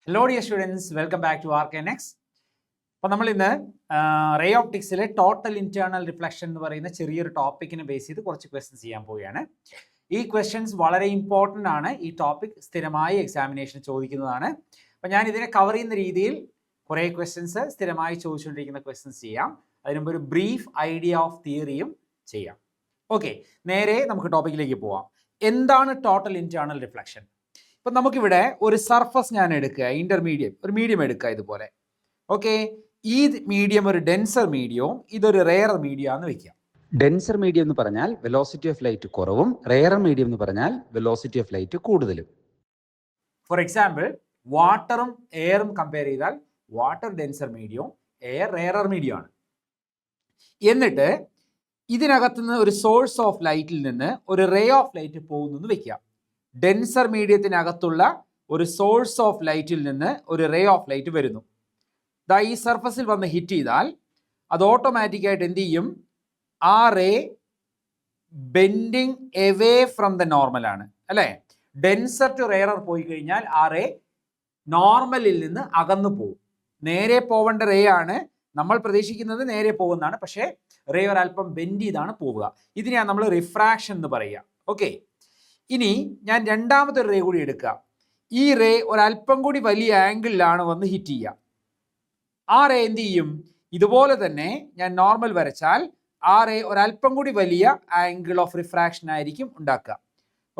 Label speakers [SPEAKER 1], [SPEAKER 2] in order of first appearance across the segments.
[SPEAKER 1] Hello dear students, welcome back to RKNX. അപ്പോൾ നമ്മൾ ഇന്ന് റേ ഓപ്റ്റിക്സിലെ ടോട്ടൽ ഇന്റേണൽ റിഫ്ലക്ഷൻ എന്ന് പറയുന്ന ചെറിയൊരു ടോപ്പിക്കിനെ ബേസ് ചെയ്ത് കുറച്ച് ക്വസ്റ്റ്യൻസ് ചെയ്യാൻ പോവുകയാണ്. ഈ ക്വസ്റ്റ്യൻസ് വളരെ ഇമ്പോർട്ടൻ്റ് ആണ്. ഈ ടോപ്പിക് സ്ഥിരമായി എക്സാമിനേഷൻ ചോദിക്കുന്നതാണ്. അപ്പോൾ ഞാൻ ഇതിനെ കവർ ചെയ്യുന്ന രീതിയിൽ കുറേ ക്വസ്റ്റ്യൻസ് സ്ഥിരമായി ചോദിച്ചുകൊണ്ടിരിക്കുന്ന ക്വസ്റ്റ്യൻസ് ചെയ്യാം. അതിനുമുമ്പ് ഒരു ബ്രീഫ് ഐഡിയ ഓഫ് തിയറിയും ചെയ്യാം. ഓക്കെ, നേരെ നമുക്ക് ടോപ്പിക്കിലേക്ക് പോവാം. എന്താണ് ടോട്ടൽ ഇന്റേണൽ റിഫ്ലക്ഷൻ? ഇപ്പം നമുക്കിവിടെ ഒരു സർഫസ് ഞാൻ എടുക്കുക, ഒരു മീഡിയം എടുക്കുക ഇതുപോലെ. ഓക്കെ, ഈ മീഡിയം ഒരു ഡെൻസർ മീഡിയവും ഇതൊരു റെയർ മീഡിയം എന്ന് വെക്കുക.
[SPEAKER 2] ഡെൻസർ മീഡിയം എന്ന് പറഞ്ഞാൽ വെലോസിറ്റി ഓഫ് ലൈറ്റ് കുറവും, റെയർ മീഡിയം എന്ന് പറഞ്ഞാൽ വെലോസിറ്റി ഓഫ് ലൈറ്റ് കൂടുതലും.
[SPEAKER 1] ഫോർ എക്സാമ്പിൾ, വാട്ടറും എയറും കമ്പയർ ചെയ്താൽ വാട്ടർ ഡെൻസർ മീഡിയവും എയർ റെയർ മീഡിയം ആണ്. എന്നിട്ട് ഇതിനകത്തുനിന്ന് ഒരു സോഴ്സ് ഓഫ് ലൈറ്റിൽ നിന്ന് ഒരു റേ ഓഫ് ലൈറ്റ് പോകുന്നു വെക്കുക. ഡെൻസർ മീഡിയത്തിനകത്തുള്ള ഒരു സോഴ്സ് ഓഫ് ലൈറ്റിൽ നിന്ന് ഒരു റേ ഓഫ് ലൈറ്റ് വരുന്നു. ഈ സർഫസിൽ വന്ന് ഹിറ്റ് ചെയ്താൽ അത് ഓട്ടോമാറ്റിക്കായിട്ട് എന്ത് ചെയ്യും? ആ ray bending away from the normal ആണ്, അല്ലേ? ഡെൻസർ ടു റെയറർ പോയി കഴിഞ്ഞാൽ ആ റേ നോർമലിൽ നിന്ന് അകന്നു പോകും. നേരെ പോവേണ്ട റേ ആണ്, നമ്മൾ പ്രതീക്ഷിക്കുന്നത് നേരെ പോകുന്നതാണ്, പക്ഷേ റേ ഒരല്പം ബെൻഡ് ചെയ്താണ് പോവുക. ഇതിനെയാണ് നമ്മൾ റിഫ്രാക്ഷൻ എന്ന് പറയുക. ഓക്കെ, ഇനി ഞാൻ രണ്ടാമത്തെ റേ കൂടി എടുക്കുക. ഈ റേ ഒരല്പം കൂടി വലിയ ആംഗിളിലാണ് വന്ന് ഹിറ്റ് ചെയ്യുക. ആ റേ എന്ത് ചെയ്യും? ഇതുപോലെ തന്നെ ഞാൻ നോർമൽ വരച്ചാൽ ആ റേ ഒരല്പം കൂടി വലിയ ആംഗിൾ ഓഫ് റിഫ്രാക്ഷൻ ആയിരിക്കും ഉണ്ടാക്കുക.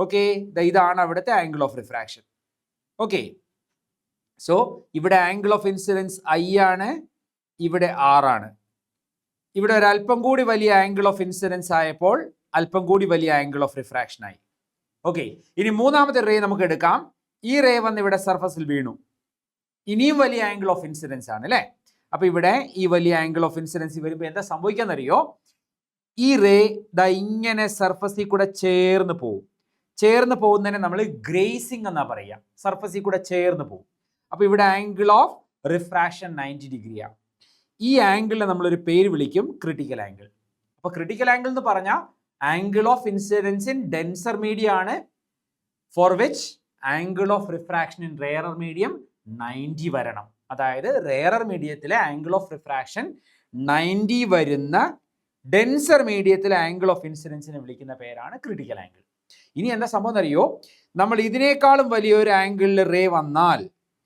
[SPEAKER 1] ഓക്കെ, ഇതാണ് അവിടുത്തെ angle of refraction. Okay, so ഇവിടെ ആംഗിൾ ഓഫ് ഇൻസിഡൻസ് I ആണ്, ഇവിടെ R ആണ്. ഇവിടെ ഒരല്പം കൂടി വലിയ ആംഗിൾ ഓഫ് ഇൻസിഡൻസ് ആയപ്പോൾ അല്പം കൂടി വലിയ ആംഗിൾ ഓഫ് റിഫ്രാക്ഷൻ ആയി. ഓക്കെ, ഇനി മൂന്നാമത്തെ റേ നമുക്ക് എടുക്കാം. ഈ റേ വന്ന് ഇവിടെ സർഫസിൽ വീണു. ഇനിയും വലിയ ആംഗിൾ ഓഫ് ഇൻസിഡൻസ് ആണ്, അല്ലേ? അപ്പൊ ഇവിടെ ഈ വലിയ ആംഗിൾ ഓഫ് ഇൻസിഡൻസ് വരുമ്പോൾ എന്താ സംഭവിക്കാന്നറിയോ? ഈ റേ ഇങ്ങനെ സർഫസിൽ കൂടെ ചേർന്ന് പോകും. ചേർന്ന് പോകുന്നതിനെ നമ്മൾ ഗ്രേസിംഗ് എന്നാ പറയുക. സർഫസിൽ കൂടെ ചേർന്ന് പോകും. അപ്പൊ ഇവിടെ ആംഗിൾ ഓഫ് റിഫ്രാക്ഷൻ 90 ഡിഗ്രിയാണ്. ഈ ആംഗിളിനെ നമ്മളൊരു പേര് വിളിക്കും ക്രിട്ടിക്കൽ ആംഗിൾ. അപ്പൊ ക്രിട്ടിക്കൽ ആംഗിൾ എന്ന് പറഞ്ഞാൽ angle of incidence in denser medium ആണ്, for which angle of refraction in rarer medium 90 വരണം. അതായത് റെയറർ മീഡിയത്തിലെ ആംഗിൾ ഓഫ് റിഫ്രാക്ഷൻ 90 വരുന്ന ഡെൻസർ മീഡിയത്തിലെ ആംഗിൾ ഓഫ് ഇൻസിഡൻസിനെ വിളിക്കുന്ന പേരാണ് ക്രിട്ടിക്കൽ ആംഗിൾ. ഇനി എന്താ സംഭവം എന്നറിയോ? നമ്മൾ ഇതിനേക്കാളും വലിയൊരു ആംഗിളിൽ റേ വന്നാൽ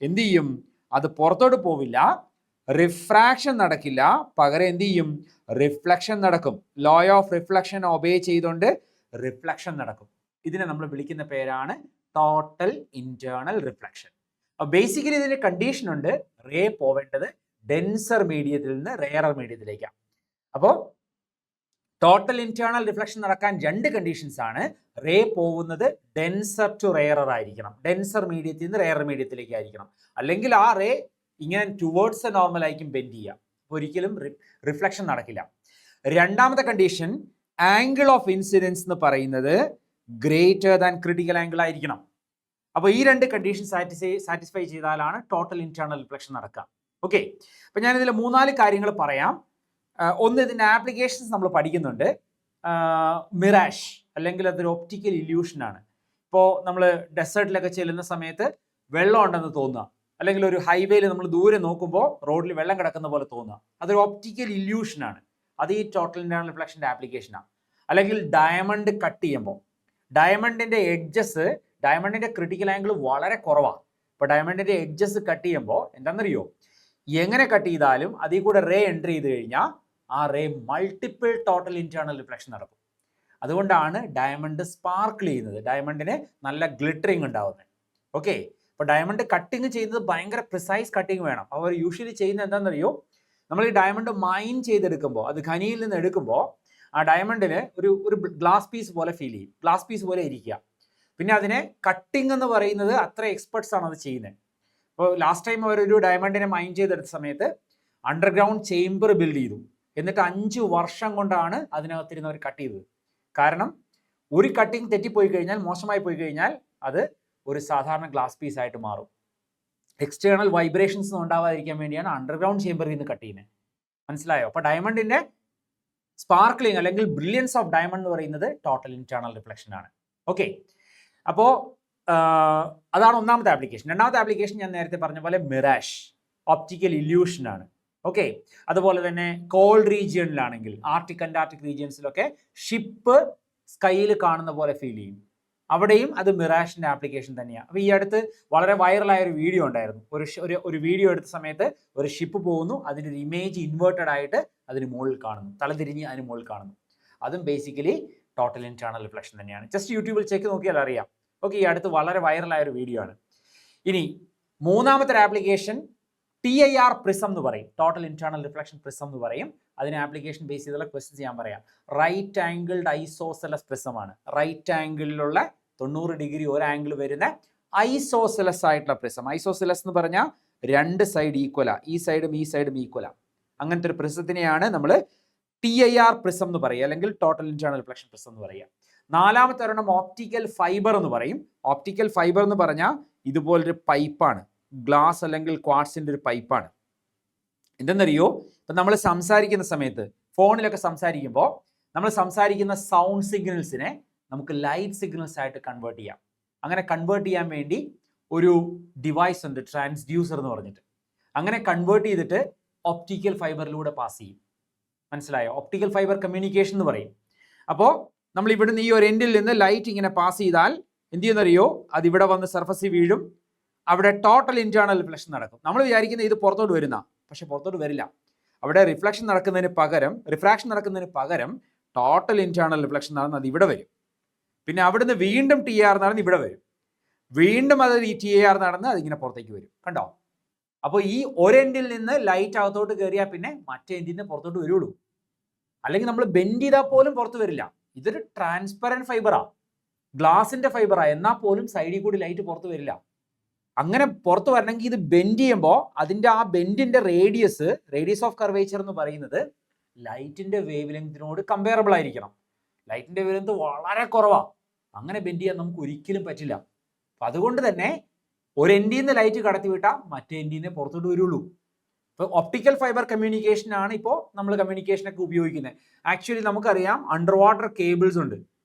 [SPEAKER 1] എന്ത് ചെയ്യും? അത് പുറത്തോട്ട് പോവില്ല, റിഫ്രാക്ഷൻ നടക്കില്ല, പകരം എന്ത് ചെയ്യും? റിഫ്ലക്ഷൻ നടക്കും. ലോ ഓഫ് റിഫ്ലക്ഷൻ ഒബേ ചെയ്തുകൊണ്ട് റിഫ്ലക്ഷൻ നടക്കും. ഇതിനെ നമ്മൾ വിളിക്കുന്ന പേരാണ് ടോട്ടൽ ഇന്റേണൽ റിഫ്ലക്ഷൻ. ബേസിക്കലി ഇതിന് കണ്ടീഷൻ ഉണ്ട്. റേ പോവേണ്ടത് ഡെൻസർ മീഡിയത്തിൽ നിന്ന് റെയറർ മീഡിയത്തിലേക്കാണ്. അപ്പോൾ ടോട്ടൽ ഇന്റേണൽ റിഫ്ലക്ഷൻ നടക്കാൻ രണ്ട് കണ്ടീഷൻസ് ആണ്. റേ പോകുന്നത് ഡെൻസർ ടു റെയറർ ആയിരിക്കണം, ഡെൻസർ മീഡിയത്തിൽ നിന്ന് റെയറർ മീഡിയത്തിലേക്ക് ആയിരിക്കണം. അല്ലെങ്കിൽ ആ റേ ഇങ്ങനെ ടുവേർഡ്സ് നോർമൽ ആയിരിക്കും ബെൻഡ് ചെയ്യുക, ഒരിക്കലും റിഫ്ലക്ഷൻ നടക്കില്ല. രണ്ടാമത്തെ കണ്ടീഷൻ, ആംഗിൾ ഓഫ് ഇൻസിഡൻസ് എന്ന് പറയുന്നത് ഗ്രേറ്റർ ദാൻ ക്രിട്ടിക്കൽ ആംഗിൾ ആയിരിക്കണം. അപ്പോൾ ഈ രണ്ട് കണ്ടീഷൻ സാറ്റിസ്ഫൈ ചെയ്താലാണ് ടോട്ടൽ ഇന്റേണൽ റിഫ്ലക്ഷൻ നടക്കുക. ഓക്കെ, അപ്പോൾ ഞാനിതിൽ 3-4 കാര്യങ്ങൾ പറയാം. ഒന്ന്, ഇതിൻ്റെ ആപ്ലിക്കേഷൻസ് നമ്മൾ പഠിക്കുന്നുണ്ട്. മിറാഷ് അല്ലെങ്കിൽ അതൊരു ഒപ്റ്റിക്കൽ ഇല്യൂഷനാണ്. ഇപ്പോൾ നമ്മൾ ഡെസേർട്ടിലൊക്കെ ചെല്ലുന്ന സമയത്ത് വെള്ളം ഉണ്ടെന്ന് തോന്നുക, അല്ലെങ്കിൽ ഒരു ഹൈവേയിൽ നമ്മൾ ദൂരെ നോക്കുമ്പോൾ റോഡിൽ വെള്ളം കിടക്കുന്ന പോലെ തോന്നുക, അതൊരു ഒപ്റ്റിക്കൽ ഇല്യൂഷനാണ്. അത് ഈ ടോട്ടൽ ഇന്റേണൽ റിഫ്ലക്ഷൻ്റെ ആപ്ലിക്കേഷനാണ്. അല്ലെങ്കിൽ ഡയമണ്ട് കട്ട് ചെയ്യുമ്പോൾ ഡയമണ്ടിൻ്റെ എഡ്ജസ്, ഡയമണ്ടിൻ്റെ ക്രിട്ടിക്കൽ ആംഗിൾ വളരെ കുറവാണ്. ഇപ്പോൾ ഡയമണ്ടിൻ്റെ എഡ്ജസ് കട്ട് ചെയ്യുമ്പോൾ എന്താണെന്നറിയോ? എങ്ങനെ കട്ട് ചെയ്താലും അതിൽ കൂടെ റേ എൻട്രി ചെയ്ത് കഴിഞ്ഞാൽ ആ ray multiple total internal reflection നടക്കും. അതുകൊണ്ടാണ് ഡയമണ്ട് സ്പാർക്കിൾ ചെയ്യുന്നത്, ഡയമണ്ടിന് നല്ല ഗ്ലിറ്ററിങ് ഉണ്ടാവുന്നത്. ഓക്കെ, അപ്പോൾ ഡയമണ്ട് കട്ടിങ് ചെയ്യുന്നത് ഭയങ്കര പ്രിസൈസ് കട്ടിങ് വേണം. അവർ യൂഷ്വലി ചെയ്യുന്നത് എന്താണെന്നറിയോ? നമ്മൾ ഈ ഡയമണ്ട് മൈൻ ചെയ്തെടുക്കുമ്പോൾ, അത് ഖനിയിൽ നിന്ന് എടുക്കുമ്പോൾ ആ ഡയമണ്ടിന് ഒരു ഗ്ലാസ് പീസ് പോലെ ഫീൽ ചെയ്യും, ഗ്ലാസ് പീസ് പോലെ ഇരിക്കുക. പിന്നെ അതിനെ കട്ടിങ് എന്ന് പറയുന്നത് അത്ര എക്സ്പെർട്സ് ആണ് അത് ചെയ്യുന്നത്. അപ്പോൾ ലാസ്റ്റ് ടൈം അവരൊരു ഡയമണ്ടിനെ മൈൻ ചെയ്തെടുത്ത സമയത്ത് അണ്ടർഗ്രൗണ്ട് ചേംബർ ബിൽഡ് ചെയ്തു. എന്നിട്ട് 5 വർഷം കൊണ്ടാണ് അതിനകത്തിരുന്ന് അവർ കട്ട് ചെയ്തത്. കാരണം ഒരു കട്ടിങ് തെറ്റിപ്പോയി കഴിഞ്ഞാൽ, മോശമായി പോയി കഴിഞ്ഞാൽ അത് ഒരു സാധാരണ ഗ്ലാസ് പീസ് ആയിട്ട് മാറും. എക്സ്റ്റേണൽ വൈബ്രേഷൻസ് ഉണ്ടാവാതിരിക്കാൻ വേണ്ടിയാണ് അണ്ടർഗ്രൗണ്ട് ചേംബറിൽ നിന്ന് കട്ട് ചെയ്യുന്നത്. മനസ്സിലായോ? അപ്പോൾ ഡയമണ്ടിൻ്റെ സ്പാർക്ലിംഗ് അല്ലെങ്കിൽ ബ്രില്യൻസ് ഓഫ് ഡയമണ്ട് എന്ന് പറയുന്നത് ടോട്ടൽ ഇന്റേണൽ റിഫ്ലക്ഷൻ ആണ്. ഓക്കെ, അപ്പോൾ അതാണ് ഒന്നാമത്തെ ആപ്ലിക്കേഷൻ. രണ്ടാമത്തെ ആപ്ലിക്കേഷൻ ഞാൻ നേരത്തെ പറഞ്ഞ പോലെ മിറാഷ്, ഓപ്റ്റിക്കൽ ഇല്യൂഷനാണ്. ഓക്കെ, അതുപോലെ തന്നെ കോൾഡ് റീജിയണിലാണെങ്കിൽ ആർട്ടിക് അന്റാർട്ടിക് റീജിയൻസിലൊക്കെ ഷിപ്പ് സ്കൈയിൽ കാണുന്ന പോലെ ഫീൽ ചെയ്യും. അവിടെയും അത് മിറാഷിൻ്റെ ആപ്ലിക്കേഷൻ തന്നെയാണ്. അപ്പോൾ ഈ അടുത്ത് വളരെ വൈറലായ ഒരു വീഡിയോ ഉണ്ടായിരുന്നു. ഒരു വീഡിയോ എടുത്ത സമയത്ത് ഒരു ഷിപ്പ് പോകുന്നു, അതിൻ്റെ ഒരു ഇമേജ് ഇൻവേർട്ടഡ് ആയിട്ട് അതിന് മുകളിൽ കാണുന്നു, തലതിരിഞ്ഞ് അതിന് മുകളിൽ കാണുന്നു. അതും ബേസിക്കലി ടോട്ടൽ ഇന്റേണൽ റിഫ്ലക്ഷൻ തന്നെയാണ്. ജസ്റ്റ് യൂട്യൂബിൽ ചെക്ക് നോക്കിയാൽ അറിയാം. ഓക്കെ, ഈ അടുത്ത് വളരെ വൈറലായ ഒരു വീഡിയോ ആണ്. ഇനി മൂന്നാമത്തെ ആപ്ലിക്കേഷൻ TIR പ്രിസം എന്ന് പറയും, ടോട്ടൽ ഇന്റേണൽ റിഫ്ലക്ഷൻ പ്രിസം എന്ന് പറയും. അതിന് ആപ്ലിക്കേഷൻ ബേസ് ചെയ്തുള്ള ക്വസ്റ്റ്യൻസ് ഞാൻ പറയാം. റൈറ്റ് ആംഗിൾഡ് ഐസോസെലസ് പ്രിസമാണ്. റൈറ്റ് ആംഗിളിലുള്ള 90 ഡിഗ്രി ഒരു ആംഗിൾ വരുന്ന ഐസോസെലസ് ആയിട്ടുള്ള പ്രിസം. ഐസോസെലസ് എന്ന് പറഞ്ഞാൽ രണ്ട് സൈഡ് ഈക്വലാ, ഈ സൈഡും ഈക്വലാ. അങ്ങനത്തെ ഒരു പ്രിസത്തിനെയാണ് നമ്മൾ TIR പ്രിസം എന്ന് പറയുക, അല്ലെങ്കിൽ ടോട്ടൽ ഇന്റേണൽ റിഫ്ലക്ഷൻ പ്രിസം എന്ന് പറയുക. നാലാമത്തെ ഒരെണ്ണം ഓപ്റ്റിക്കൽ ഫൈബർ എന്ന് പറയും. ഓപ്റ്റിക്കൽ ഫൈബർ എന്ന് പറഞ്ഞാൽ ഇതുപോലൊരു പൈപ്പാണ്, ഗ്ലാസ് അല്ലെങ്കിൽ ക്വാർട്സിൻ്റെ ഒരു പൈപ്പാണ്. എന്തെന്നറിയോ, ഇപ്പം നമ്മൾ സംസാരിക്കുന്ന സമയത്ത് ഫോണിലൊക്കെ സംസാരിക്കുമ്പോൾ നമ്മൾ സംസാരിക്കുന്ന സൗണ്ട് സിഗ്നൽസിനെ നമുക്ക് ലൈറ്റ് സിഗ്നൽസ് ആയിട്ട് കൺവേർട്ട് ചെയ്യാം. അങ്ങനെ കൺവേർട്ട് ചെയ്യാൻ വേണ്ടി ഒരു ഡിവൈസ് ഉണ്ട്, ട്രാൻസ്ഡ്യൂസർ എന്ന് പറഞ്ഞിട്ട്. അങ്ങനെ കൺവേർട്ട് ചെയ്തിട്ട് ഒപ്റ്റിക്കൽ ഫൈബറിലൂടെ പാസ് ചെയ്യും. മനസ്സിലായോ? ഒപ്റ്റിക്കൽ ഫൈബർ കമ്മ്യൂണിക്കേഷൻ എന്ന് പറയും. അപ്പോൾ നമ്മൾ ഇവിടുന്ന് ഈ ഒരു എൻഡിൽ നിന്ന് ലൈറ്റ് ഇങ്ങനെ പാസ് ചെയ്താൽ എന്ത് ചെയ്യുന്നറിയോ, അത് ഇവിടെ വന്ന് സർഫസിൽ വീഴും. അവിടെ ടോട്ടൽ ഇന്റേണൽ റിഫ്ലക്ഷൻ നടക്കും. നമ്മൾ വിചാരിക്കുന്നത് ഇത് പുറത്തോട്ട് വരുന്ന, പക്ഷെ പുറത്തോട്ട് വരില്ല. അവിടെ റിഫ്ലക്ഷൻ നടക്കുന്നതിന് പകരം, റിഫ്രാക്ഷൻ നടക്കുന്നതിന് പകരം ടോട്ടൽ ഇന്റേണൽ റിഫ്ലക്ഷൻ നടന്ന് അത് ഇവിടെ വരും. പിന്നെ അവിടുന്ന് വീണ്ടും TIR നടന്ന് ഇവിടെ വരും. വീണ്ടും അത് ഈ TIR നടന്ന് അതിങ്ങനെ പുറത്തേക്ക് വരും. കണ്ടോ? അപ്പോൾ ഈ ഒരെൻഡിൽ നിന്ന് ലൈറ്റ് അകത്തോട്ട് കയറിയാൽ പിന്നെ മറ്റേ എൻഡിൽ നിന്ന് പുറത്തോട്ട് വരുള്ളൂ. അല്ലെങ്കിൽ നമ്മൾ ബെൻഡ് ചെയ്താൽ പോലും പുറത്ത് വരില്ല. ഇതൊരു ട്രാൻസ്പെറൻറ്റ് ഫൈബറാ, ഗ്ലാസിന്റെ ഫൈബറാ, എന്നാൽ പോലും സൈഡിൽ കൂടി ലൈറ്റ് പുറത്ത് വരില്ല. അങ്ങനെ പുറത്ത് വരണമെങ്കിൽ ഇത് ബെൻഡ് ചെയ്യുമ്പോൾ അതിൻ്റെ ആ ബെൻഡിന്റെ റേഡിയസ് ഓഫ് കർവേച്ചർ എന്ന് പറയുന്നത് ലൈറ്റിന്റെ വേവ് ലെങ്തിനോട് കമ്പയറബിൾ ആയിരിക്കണം. ലൈറ്റിന്റെ വേവ് ലെങ്ത് വളരെ കുറവാണ്. അങ്ങനെ ബെൻഡ് ചെയ്യാൻ നമുക്ക് ഒരിക്കലും പറ്റില്ല. അപ്പം അതുകൊണ്ട് തന്നെ ഒരു എൻഡിൽ നിന്ന് ലൈറ്റ് കടത്തി വിട്ടാൽ മറ്റേ എൻഡിൽ നിന്ന് പുറത്തോട്ട് വരുള്ളൂ. ഇപ്പോൾ ഒപ്റ്റിക്കൽ ഫൈബർ കമ്മ്യൂണിക്കേഷൻ ആണ് ഇപ്പോൾ നമ്മൾ കമ്മ്യൂണിക്കേഷനൊക്കെ ഉപയോഗിക്കുന്നത്. ആക്ച്വലി നമുക്കറിയാം അണ്ടർ വാട്ടർ കേബിൾസ് ഉണ്ട്.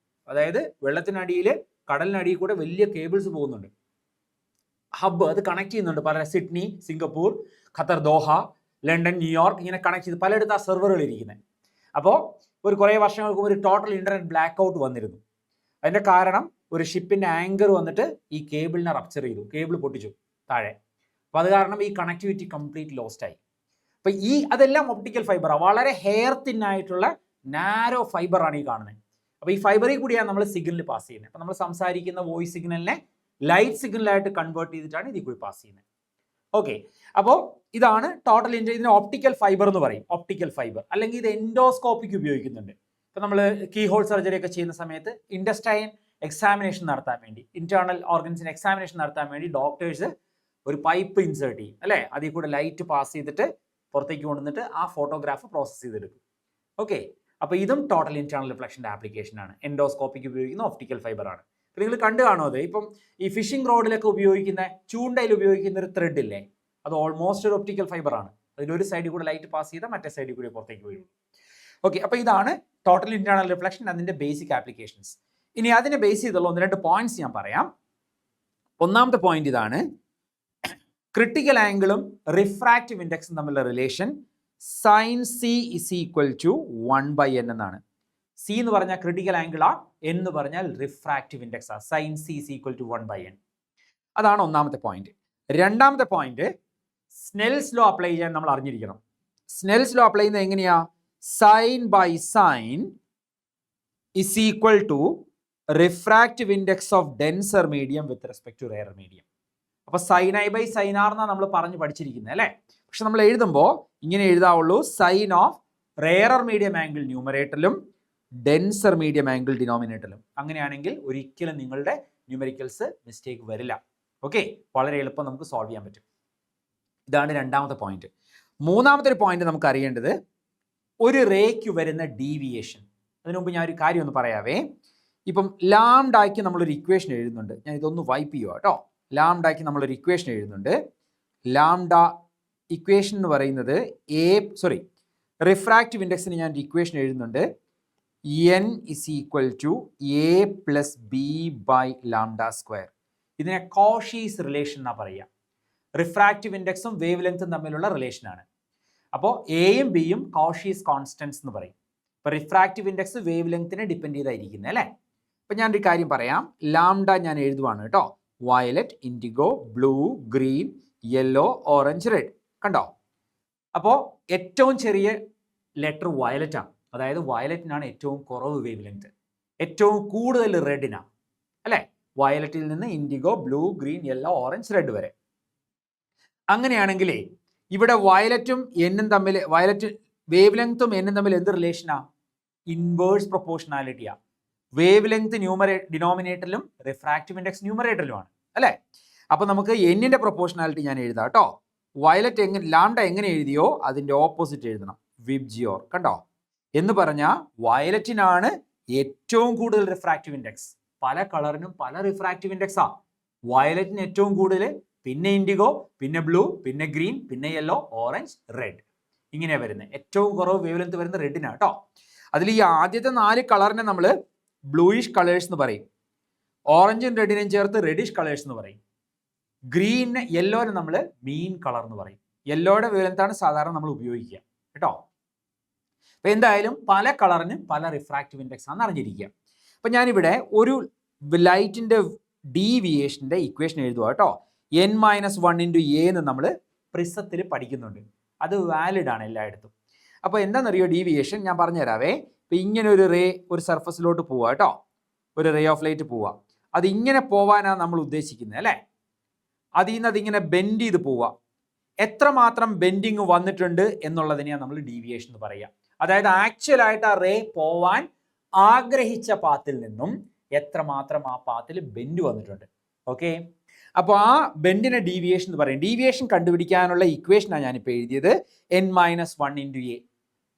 [SPEAKER 1] അതായത് വെള്ളത്തിനടിയിൽ, കടലിനടിയിൽ കൂടെ വലിയ കേബിൾസ് പോകുന്നുണ്ട്. ഹബ്ബ് അത് കണക്ട് ചെയ്യുന്നുണ്ട് പല, Sydney, Singapore, Qatar, Doha, London, New York, ഇങ്ങനെ കണക്ട് ചെയ്ത് പലയിടത്ത് ആ സെർവറുകൾ ഇരിക്കുന്നത്. അപ്പോൾ ഒരു കുറേ വർഷങ്ങൾക്ക് മുമ്പ് ഒരു ടോട്ടൽ ഇന്റർനെറ്റ് ബ്ലാക്ക് ഔട്ട് വന്നിരുന്നു. അതിൻ്റെ കാരണം ഒരു ഷിപ്പിൻ്റെ ആങ്കർ വന്നിട്ട് ഈ കേബിളിനെ റപ്ചർ ചെയ്തു, കേബിൾ പൊട്ടിച്ചു താഴെ. അപ്പോൾ അത് കാരണം ഈ കണക്ടിവിറ്റി കംപ്ലീറ്റ് ലോസ്റ്റ് ആയി. അപ്പോൾ അതെല്ലാം ഒപ്റ്റിക്കൽ ഫൈബറാണ്, വളരെ ഹെയർ തിന്നായിട്ടുള്ള നാരോ ഫൈബറാണ് ഈ കാണുന്നത്. അപ്പോൾ ഈ ഫൈബറിൽ കൂടിയാണ് നമ്മൾ സിഗ്നൽ പാസ് ചെയ്യുന്നത്. അപ്പോൾ നമ്മൾ സംസാരിക്കുന്ന വോയിസ് സിഗ്നലിനെ ലൈറ്റ് സിഗ്നലായിട്ട് കൺവേർട്ട് ചെയ്തിട്ടാണ് ഇതിൽ കൂടി പാസ് ചെയ്യുന്നത്. ഓക്കെ, അപ്പോൾ ഇതാണ് ടോട്ടൽ ഇതിനെ ഓപ്റ്റിക്കൽ ഫൈബർ എന്ന് പറയും. ഒപ്റ്റിക്കൽ ഫൈബർ അല്ലെങ്കിൽ ഇത് എൻഡോസ്കോപ്പിക്ക് ഉപയോഗിക്കുന്നുണ്ട്. ഇപ്പം നമ്മൾ കീ ഹോൾ സർജറി ഒക്കെ ചെയ്യുന്ന സമയത്ത് ഇൻഡസ്റ്റൈൻ എക്സാമിനേഷൻ നടത്താൻ വേണ്ടി, ഇന്റേണൽ ഓർഗൻസിന് എക്സാമിനേഷൻ നടത്താൻ വേണ്ടി ഡോക്ടേഴ്സ് ഒരു പൈപ്പ് ഇൻസേർട്ട് ചെയ്യും അല്ലേ, അതിൽ കൂടെ ലൈറ്റ് പാസ് ചെയ്തിട്ട് പുറത്തേക്ക് കൊണ്ടുവന്നിട്ട് ആ ഫോട്ടോഗ്രാഫ് പ്രോസസ്സ് ചെയ്തെടുക്കും. ഓക്കെ, അപ്പോൾ ഇതും ടോട്ടൽ ഇന്റേണൽ റിഫ്ലക്ഷൻ്റെ ആപ്ലിക്കേഷനാണ്. എൻഡോസ്കോപ്പിക്ക് ഉപയോഗിക്കുന്ന ഒപ്റ്റിക്കൽ ഫൈബറാണ്. നിങ്ങൾ കണ്ടു കാണുമോ? അത് ഇപ്പം ഈ ഫിഷിംഗ് റോഡിലൊക്കെ ഉപയോഗിക്കുന്ന, ചൂണ്ടയിൽ ഉപയോഗിക്കുന്ന ഒരു ത്രെഡ് ഇല്ലേ, അത് ഓൾമോസ്റ്റ് ഒരു ഒപ്റ്റിക്കൽ ഫൈബറാണ്. അതിലൊരു സൈഡിൽ കൂടെ ലൈറ്റ് പാസ് ചെയ്താൽ മറ്റേ സൈഡിൽ കൂടി പുറത്തേക്ക് വരും. ഓക്കെ, അപ്പോൾ ഇതാണ് ടോട്ടൽ ഇന്റേണൽ റിഫ്ലക്ഷൻ, അതിൻ്റെ ബേസിക് ആപ്ലിക്കേഷൻസ്. ഇനി അതിനെ ബേസ് ചെയ്തുള്ള 1-2 പോയിന്റ്സ് ഞാൻ പറയാം. ഒന്നാമത്തെ പോയിന്റ് ഇതാണ്, ക്രിട്ടിക്കൽ ആംഗിളും റിഫ്രാക്റ്റീവ് ഇൻഡെക്സും തമ്മിലുള്ള relation sin C is equal to 1/n എന്നാണ്. സി എന്ന് പറഞ്ഞാൽ ക്രിട്ടിക്കൽ ആംഗിളാ, എന്ന് പറഞ്ഞാൽ റിഫ്രാക്റ്റീവ് ഇൻഡെക്സ് ആ. sin C is equal to 1/n. അതാണ് ഒന്നാമത്തെ പോയിന്റ്. രണ്ടാമത്തെ പോയിന്റ്, സ്നെൽസ് ലോ അപ്ലൈ ചെയ്യാൻ നമ്മൾ അറിഞ്ഞിരിക്കണം. സ്നെൽസ് ലോ അപ്ലൈ ചെയ്യുന്നത് എങ്ങനെയാ? Sine by sine is equal to refractive index of denser medium with respect to rare medium. അപ്പോൾ sine I by sine R എന്നാണ് നമ്മൾ പറഞ്ഞ് പഠിച്ചിരിക്കുന്നത് അല്ലേ. പക്ഷെ നമ്മൾ എഴുതുമ്പോൾ ഇങ്ങനെ എഴുതാവുള്ളൂ, sine of rarer medium angle ന്യൂമറേറ്ററിലും ഡെൻസർ മീഡിയം ആംഗിൾ ഡിനോമിനേറ്ററിലും. അങ്ങനെയാണെങ്കിൽ ഒരിക്കലും നിങ്ങളുടെ ന്യൂമറിക്കൽസ് മിസ്റ്റേക്ക് വരില്ല. ഓക്കെ, വളരെ എളുപ്പം നമുക്ക് സോൾവ് ചെയ്യാൻ പറ്റും. ഇതാണ് രണ്ടാമത്തെ പോയിന്റ്. മൂന്നാമത്തെ ഒരു പോയിന്റ് നമുക്ക് അറിയേണ്ടത്, ഒരു റേക്ക് വരുന്ന ഡീവിയേഷൻ. അതിനു മുമ്പ് ഞാൻ ഒരു കാര്യം ഒന്ന് പറയാവേ. ഇപ്പം ലാംഡായ്ക്ക് നമ്മളൊരു ഇക്വേഷൻ എഴുതുന്നുണ്ട്. ഞാൻ ഇതൊന്ന് വൈപ്പ് ചെയ്യുക കേട്ടോ. ലാംഡായ്ക്ക് നമ്മളൊരു ഇക്വേഷൻ എഴുതുന്നുണ്ട്. ലാംഡ ഇക്വേഷൻ എന്ന് പറയുന്നത് റിഫ്രാക്റ്റീവ് ഇൻഡെക്സിന് ഞാൻ ഒരു ഇക്വേഷൻ എഴുതുന്നുണ്ട്. n is equal to a plus b by lambda square. ഇതിനെ കോഷീസ് റിലേഷൻ എന്നാ പറയുക. റിഫ്രാക്റ്റീവ് ഇൻഡെക്സും വേവ് ലെങ്ത്തും തമ്മിലുള്ള റിലേഷനാണ്. അപ്പോൾ എയും ബിയും കോഷീസ് കോൺസ്റ്റൻസ് എന്ന് പറയും. ഇപ്പോൾ റിഫ്രാക്റ്റീവ് ഇൻഡെക്സ് വേവ് ലെങ്ത്തിനെ ഡിപ്പെൻഡ് ചെയ്തായിരിക്കുന്നത് അല്ലേ. അപ്പം ഞാനൊരു കാര്യം പറയാം. ലാംഡ ഞാൻ എഴുതുവാണ് കേട്ടോ. Violet, indigo, blue, green, yellow, orange, red. കണ്ടോ? അപ്പോൾ ഏറ്റവും ചെറിയ ലെറ്റർ വയലറ്റ് ആണ്. അതായത് വയലറ്റിനാണ് ഏറ്റവും കുറവ് വേവ് ലെങ്ത്, ഏറ്റവും കൂടുതൽ റെഡിനാണ് അല്ലേ. വയലറ്റിൽ നിന്ന് IndiGo, blue, green, yellow, orange, red വരെ. അങ്ങനെയാണെങ്കിലേ ഇവിടെ വയലറ്റും എന്നും തമ്മിൽ, വയലറ്റ് വേവ് ലെങ്ത്തും എന്നും തമ്മിൽ എന്ത് റിലേഷനാ? ഇൻവേഴ്സ് പ്രൊപ്പോർഷണാലിറ്റിയാ. വേവ് ലെങ്ത് ഡിനോമിനേറ്ററിലും റിഫ്രാക്റ്റീവ് ഇൻഡെക്സ് ന്യൂമറേറ്ററിലുമാണ് അല്ലേ. അപ്പൊ നമുക്ക് എന്നിന്റെ പ്രൊപ്പോർഷണാലിറ്റി ഞാൻ എഴുതാം കേട്ടോ. വയലറ്റ് എങ്ങനെ, ലാംഡ എങ്ങനെ എഴുതിയോ അതിന്റെ ഓപ്പോസിറ്റ് എഴുതണം, വിബ്ജിയോർ. കണ്ടോ? എന്ന് പറഞ്ഞാൽ വയലറ്റിനാണ് ഏറ്റവും കൂടുതൽ റിഫ്രാക്റ്റീവ് ഇൻഡെക്സ്. പല കളറിനും പല റിഫ്രാക്റ്റീവ് ഇൻഡെക്സാ. വയലറ്റിന് ഏറ്റവും കൂടുതൽ, പിന്നെ ഇൻഡിഗോ, പിന്നെ ബ്ലൂ, പിന്നെ ഗ്രീൻ, പിന്നെ യെല്ലോ, ഓറഞ്ച്, റെഡ്. ഇങ്ങനെയാണ് വരുന്നത്. ഏറ്റവും കുറവ് വേവ് ലെങ്ത് വരുന്ന റെഡിനാണ് കേട്ടോ. അതിൽ ഈ ആദ്യത്തെ 4 കളറിനെ നമ്മൾ ബ്ലൂയിഷ് കളേഴ്സ് എന്ന് പറയും. ഓറഞ്ചും റെഡിനും ചേർത്ത് റെഡിഷ് കളേഴ്സ് എന്ന് പറയും. ഗ്രീനിന്, യെല്ലോനെ നമ്മൾ മീൻ കളർ എന്ന് പറയും. യെല്ലോയുടെ വേവ് ലെങ്താണ് സാധാരണ നമ്മൾ ഉപയോഗിക്കുക കേട്ടോ. അപ്പൊ എന്തായാലും പല കളറിന് പല റിഫ്രാക്റ്റീവ് ഇൻഡെക്സ് ആണെന്ന് അറിഞ്ഞിരിക്കുക. അപ്പൊ ഞാനിവിടെ ഒരു ലൈറ്റിന്റെ ഡീവിയേഷന്റെ ഇക്വേഷൻ എഴുതുക കേട്ടോ. n-1 × a എന്ന് നമ്മൾ പ്രിസത്തിൽ പഠിക്കുന്നുണ്ട്. അത് വാലിഡ് ആണ് എല്ലായിടത്തും. അപ്പോൾ എന്താണെന്നറിയോ ഡീവിയേഷൻ? ഞാൻ പറഞ്ഞു തരാവേ. ഇപ്പം ഇങ്ങനെ ഒരു റേ ഒരു സർഫസിലോട്ട് പോവുക കേട്ടോ. ഒരു റേ ഓഫ് ലൈറ്റ് പോവുക. അത് ഇങ്ങനെ പോവാനാണ് നമ്മൾ ഉദ്ദേശിക്കുന്നത് അല്ലേ. അതിൽ നിന്ന് അതിങ്ങനെ ബെൻഡ് ചെയ്ത് പോവുക. എത്രമാത്രം ബെൻഡിങ് വന്നിട്ടുണ്ട് എന്നുള്ളതിനെയാണ് നമ്മൾ ഡീവിയേഷൻ എന്ന് പറയുക. അതായത് ആക്ച്വലായിട്ട് ആ റേ പോവാൻ ആഗ്രഹിച്ച പാത്തിൽ നിന്നും എത്രമാത്രം ആ പാത്തിൽ ബെൻഡ് വന്നിട്ടുണ്ട്. ഓക്കെ, അപ്പോൾ ആ ബെൻഡിനെ ഡീവിയേഷൻ എന്ന് പറയും. ഡീവിയേഷൻ കണ്ടുപിടിക്കാനുള്ള ഇക്വേഷനാണ് ഞാനിപ്പോൾ എഴുതിയത്, n-1 × a.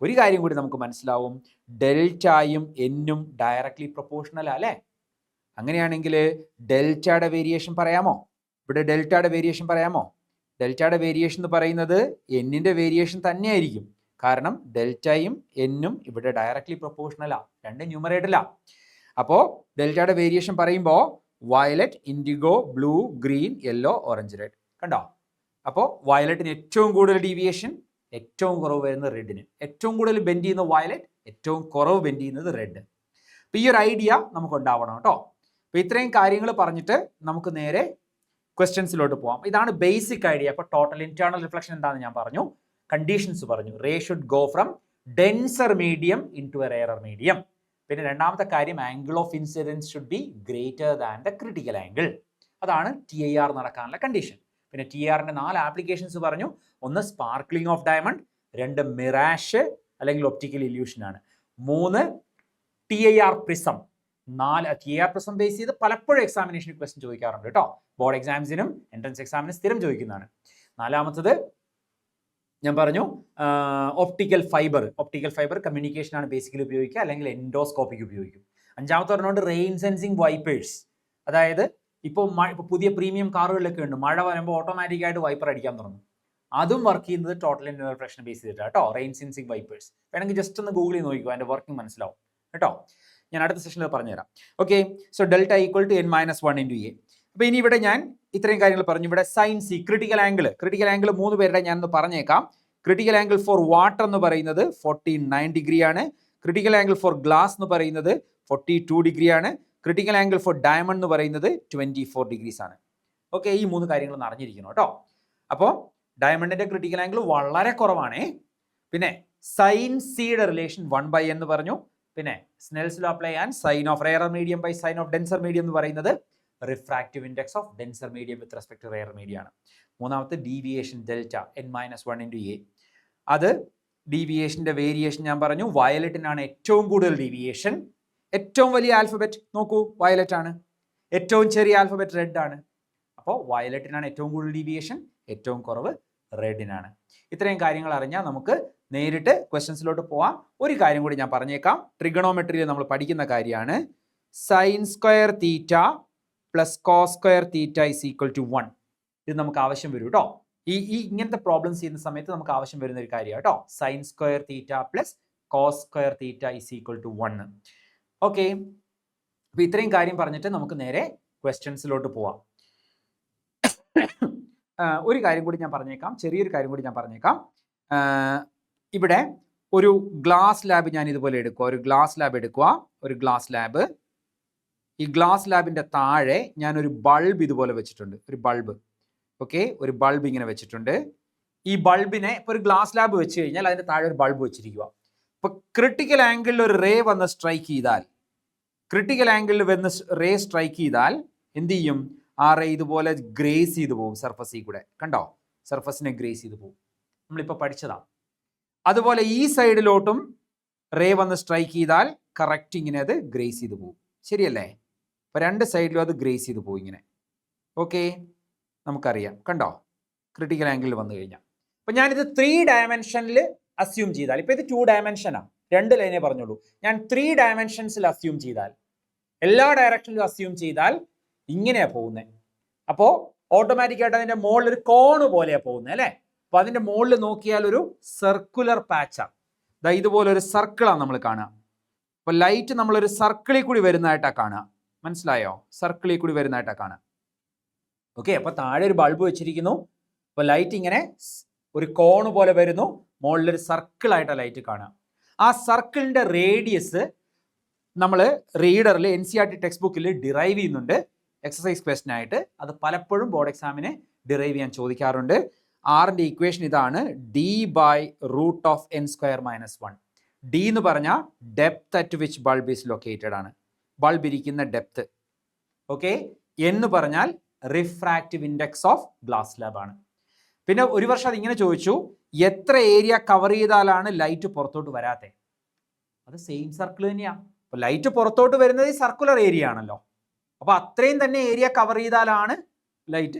[SPEAKER 1] ഒരു കാര്യം കൂടി നമുക്ക് മനസ്സിലാവും, ഡെൽറ്റയും എന്നും ഡയറക്ട്ലി പ്രൊപ്പോർഷണൽ അല്ലേ. അങ്ങനെയാണെങ്കിൽ ഡെൽറ്റയുടെ വേരിയേഷൻ പറയാമോ? ഇവിടെ ഡെൽറ്റയുടെ വേരിയേഷൻ പറയാമോ? ഡെൽറ്റയുടെ വേരിയേഷൻ എന്ന് പറയുന്നത് എന്നിൻ്റെ വേരിയേഷൻ തന്നെയായിരിക്കും. കാരണം ഡെൽറ്റയും എന്നും ഇവിടെ ഡയറക്ട്ലി പ്രൊപ്പോർഷണലാണ്, രണ്ട് ന്യൂമറേറ്ററിലാണ്. അപ്പോൾ ഡെൽറ്റയുടെ വേരിയേഷൻ പറയുമ്പോൾ violet, indigo, blue, green, yellow, orange, red. കണ്ടോ? അപ്പോൾ വയലറ്റിന് ഏറ്റവും കൂടുതൽ ഡീവിയേഷൻ, ഏറ്റവും കുറവ് വരുന്നത് റെഡിന്. ഏറ്റവും കൂടുതൽ ബെൻഡ് ചെയ്യുന്ന വയലറ്റ്, ഏറ്റവും കുറവ് ബെൻഡ് ചെയ്യുന്നത് റെഡ്. അപ്പോൾ ഈ ഒരു ഐഡിയ നമുക്ക് ഉണ്ടാവണം കേട്ടോ. അപ്പോൾ ഇത്രയും കാര്യങ്ങൾ പറഞ്ഞിട്ട് നമുക്ക് നേരെ ക്വസ്റ്റ്യൻസിലോട്ട് പോകാം. ഇതാണ് ബേസിക് ഐഡിയ. അപ്പോൾ ടോട്ടൽ ഇന്റേണൽ റിഫ്ലക്ഷൻ എന്താണെന്ന് ഞാൻ പറഞ്ഞു, കണ്ടീഷൻസ് പറഞ്ഞു. Ray should go from denser medium into a rarer medium. പിന്നെ രണ്ടാമത്തെ കാര്യം, angle of incidence should be greater than the critical angle. അതാണ് TIR നടക്കാനുള്ള കണ്ടീഷൻ. പിന്നെ TIRന്റെ 4 ആപ്ലിക്കേഷൻസ് പറഞ്ഞു. ഒന്ന് സ്പാർക്ലിംഗ് ഓഫ് ഡയമണ്ട്, 2 മിറാഷ് അല്ലെങ്കിൽ ഒപ്റ്റിക്കൽ ഇല്യൂഷൻ ആണ്, 3 TIR prism, 4 TIR prism base ചെയ്ത് പലപ്പോഴും എക്സാമിനേഷൻ ക്വസ്റ്റ്യൻ ചോദിക്കാറുണ്ട് കേട്ടോ. ബോർഡ് എക്സാംസിനും എൻട്രൻസ് എക്സാമിനും സ്ഥിരം ചോദിക്കുന്നതാണ്. 4-മത്തത് ഞാൻ പറഞ്ഞു ഒപ്റ്റിക്കൽ ഫൈബർ കമ്മ്യൂണിക്കേഷൻ ആണ് ബേസിക്കലി ഉപയോഗിക്കുക, അല്ലെങ്കിൽ എൻഡോസ്കോപ്പിക്ക് ഉപയോഗിക്കും. 5-മത്തെ പറഞ്ഞുകൊണ്ട് റെയിൻ സെൻസിങ് വൈപ്പേഴ്സ്, അതായത് ഇപ്പോൾ പുതിയ പ്രീമിയം കാറുകളിലൊക്കെ ഉണ്ട്, മഴ വരുമ്പോൾ ഓട്ടോമാറ്റിക്കായിട്ട് വൈപ്പർ അടിക്കാൻ തുടങ്ങും. അതും വർക്ക് ചെയ്യുന്നത് ടോട്ടൽ ഇന്റേണൽ റിഫ്ലക്ഷൻ ബേസ് ചെയ്തിട്ടാണ് കേട്ടോ. റെയിൻ സെൻസിങ് വൈപ്പേഴ്സ് വേണമെങ്കിൽ ജസ്റ്റ് ഒന്ന് ഗൂഗിളിൽ നോക്കിക്കോ, അതിന്റെ വർക്കിംഗ് മനസ്സിലാവും കേട്ടോ. ഞാൻ അടുത്ത സെഷനിൽ പറഞ്ഞുതരാം. Okay, so delta equal to n-1 × a. അപ്പോൾ ഇനി ഇവിടെ ഞാൻ ഇത്രയും കാര്യങ്ങൾ പറഞ്ഞു. ഇവിടെ സൈൻ സി, ക്രിട്ടിക്കൽ ആംഗിൾ 3 പേരുടെ ഞാനൊന്ന് പറഞ്ഞേക്കാം. ക്രിട്ടിക്കൽ ആംഗിൾ ഫോർ വാട്ടർ എന്ന് പറയുന്നത് 49 ഡിഗ്രി ആണ്. ക്രിട്ടിക്കൽ ആംഗിൾ ഫോർ ഗ്ലാസ് എന്ന് പറയുന്നത് 42 ഡിഗ്രി ആണ്. ക്രിട്ടിക്കൽ ആംഗിൾ ഫോർ ഡയമണ്ട് എന്ന് പറയുന്നത് 24 ഡിഗ്രീസ് ആണ്. ഓക്കെ, ഈ 3 കാര്യങ്ങൾ അറിഞ്ഞിരിക്കണം കേട്ടോ. അപ്പോൾ ഡയമണ്ടിന്റെ ക്രിട്ടിക്കൽ ആംഗിൾ വളരെ കുറവാണേ. പിന്നെ സൈൻ സിയുടെ റിലേഷൻ 1/n എന്ന് പറഞ്ഞു. പിന്നെ സ്നെൽസ് ലോ അപ്ലൈ ചെയ്യാൻ sine of rarer medium by sine of denser medium എന്ന് പറയുന്നത് refractive index of denser medium with respect to rarer medium ആണ്. 3-മത്തെ ഡീവിയേഷൻ ഡെൽറ്റ n-1 × a. അത് ഡീവിയേഷന്റെ വേരിയേഷൻ ഞാൻ പറഞ്ഞു. വയലറ്റിനാണ് ഏറ്റവും കൂടുതൽ ഡീവിയേഷൻ. ഏറ്റവും വലിയ ആൽഫബറ്റ് നോക്കൂ, വയലറ്റ് ആണ്. ഏറ്റവും ചെറിയ ആൽഫബറ്റ് റെഡ് ആണ്. അപ്പോൾ വയലറ്റിനാണ് ഏറ്റവും കൂടുതൽ ഡീവിയേഷൻ, ഏറ്റവും കുറവ് റെഡിനാണ്. ഇത്രയും കാര്യങ്ങൾ അറിഞ്ഞാൽ നമുക്ക് നേരിട്ട് ക്വസ്റ്റ്യൻസിലോട്ട് പോവാം. ഒരു കാര്യം കൂടി ഞാൻ പറഞ്ഞേക്കാം, ട്രിഗണോമെട്രിയിൽ നമ്മൾ പഠിക്കുന്ന കാര്യമാണ്. Sine square theta plus cos square theta is equal to 1. ഇത് നമുക്ക് ആവശ്യം വരും കേട്ടോ. ഈ ഇങ്ങനത്തെ പ്രോബ്ലംസ് ചെയ്യുന്ന സമയത്ത് നമുക്ക് ആവശ്യം വരുന്ന ഒരു കാര്യമാണ് കേട്ടോ. Sine square theta plus cos square theta is equal to 1. Okay, അപ്പോൾ ഇത്രയും കാര്യം പറഞ്ഞിട്ട് നമുക്ക് നേരെ ക്വസ്റ്റ്യൻസിലോട്ട് പോവാം. ഒരു കാര്യം കൂടി ഞാൻ പറഞ്ഞേക്കാം, ചെറിയൊരു കാര്യം കൂടി ഞാൻ പറഞ്ഞേക്കാം. ഇവിടെ ഒരു ഗ്ലാസ് ലാബ് ഞാൻ ഇതുപോലെ എടുക്കുക, ഒരു ഗ്ലാസ് ലാബ് എടുക്കുക, ഒരു ഗ്ലാസ് ലാബ്. ഈ ഗ്ലാസ് ലാബിൻ്റെ താഴെ ഞാനൊരു ബൾബ് ഇതുപോലെ വെച്ചിട്ടുണ്ട്, ഒരു ബൾബ്. ഓക്കെ, ഒരു ബൾബ് ഇങ്ങനെ വെച്ചിട്ടുണ്ട്. ഈ ബൾബിനെ ഇപ്പോൾ ഒരു ഗ്ലാസ് ലാബ് വെച്ച് കഴിഞ്ഞാൽ അതിൻ്റെ താഴെ ഒരു ബൾബ് വെച്ചിരിക്കുക. ഇപ്പോൾ ക്രിട്ടിക്കൽ ആംഗിളിൽ ഒരു റേ വന്ന് സ്ട്രൈക്ക് ചെയ്താൽ, ക്രിട്ടിക്കൽ ആംഗിളിൽ വന്ന് റേ സ്ട്രൈക്ക് ചെയ്താൽ എന്ത് ചെയ്യും? ആ റേ ഇതുപോലെ ഗ്രേസ് ചെയ്ത് പോകും സർഫസിൽ കൂടെ. കണ്ടോ, സർഫസിനെ ഗ്രേസ് ചെയ്ത് പോകും. നമ്മളിപ്പോൾ പഠിച്ചതാണ്. അതുപോലെ ഈ സൈഡിലോട്ടും റേ വന്ന് സ്ട്രൈക്ക് ചെയ്താൽ കറക്റ്റ് ഇങ്ങനെ അത് ഗ്രേസ് ചെയ്ത് പോകും. ശരിയല്ലേ? അപ്പോൾ രണ്ട് സൈഡിലും അത് ഗ്രേസ് ചെയ്ത് പോകും ഇങ്ങനെ. ഓക്കെ, നമുക്കറിയാം. കണ്ടോ, ക്രിട്ടിക്കൽ ആംഗിളിൽ വന്നു കഴിഞ്ഞാൽ. അപ്പം ഞാനിത് 3 ഡയമെൻഷനിൽ അസ്യൂം ചെയ്താൽ, ഇപ്പോൾ ഇത് 2 ഡയമെൻഷനാണ്, 2 ലൈനേ പറഞ്ഞുള്ളൂ. ഞാൻ 3 ഡയമെൻഷൻസിൽ അസ്യൂം ചെയ്താൽ, എല്ലാ ഡയറക്ഷനിലും അസ്യൂം ചെയ്താൽ ഇങ്ങനെയാണ് പോകുന്നത്. അപ്പോൾ ഓട്ടോമാറ്റിക്കായിട്ട് അതിൻ്റെ മുകളിൽ ഒരു കോണ് പോലെയാണ് പോകുന്നത് അല്ലേ? അപ്പോൾ അതിൻ്റെ മുകളിൽ നോക്കിയാൽ ഒരു സർക്കുലർ പാച്ചാണ്. ഇതുപോലെ ഒരു സർക്കിളാണ് നമ്മൾ കാണുക. അപ്പോൾ ലൈറ്റ് നമ്മളൊരു സർക്കിളിൽ കൂടി വരുന്നതായിട്ടാണ് കാണുക. മനസ്സിലായോ? സർക്കിളിൽ കൂടി വരുന്നതായിട്ടാണ് കാണുക. ഓക്കെ, അപ്പോൾ താഴെ ഒരു ബൾബ് വെച്ചിരിക്കുന്നു. അപ്പോൾ ലൈറ്റ് ഇങ്ങനെ ഒരു കോണ് പോലെ വരുന്നു, മുകളിലൊരു സർക്കിളായിട്ടാണ് ലൈറ്റ് കാണുക. ആ സർക്കിളിൻ്റെ റേഡിയസ് നമ്മൾ റീഡറിൽ NCERT ടെക്സ്റ്റ് ബുക്കിൽ ഡിറൈവ് ചെയ്യുന്നുണ്ട് എക്സസൈസ് ക്വസ്റ്റൻ ആയിട്ട്. അത് പലപ്പോഴും ബോർഡ് എക്സാമിന് ഡിറൈവ് ചെയ്യാൻ ചോദിക്കാറുണ്ട്. ആറിൻ്റെ ഇക്വേഷൻ ഇതാണ്, d/√(n²-1). ഡി എന്ന് പറഞ്ഞാൽ depth at which bulb is located ആണ്, ബൾബ് ഇരിക്കുന്ന ഡെപ്ത്. ഓക്കെ, എന്ന് പറഞ്ഞാൽ refractive index of glass lab ആണ്. പിന്നെ ഒരു വർഷം അതിങ്ങനെ ചോദിച്ചു, എത്ര ഏരിയ കവർ ചെയ്താലാണ് ലൈറ്റ് പുറത്തോട്ട് വരാത്തത്? അത് സെയിം സർക്കിൾ തന്നെയാണ്. അപ്പോൾ ലൈറ്റ് പുറത്തോട്ട് വരുന്നത് ഈ സർക്കുലർ ഏരിയ ആണല്ലോ. അപ്പോൾ അത്രയും തന്നെ ഏരിയ കവർ ചെയ്താലാണ് ലൈറ്റ്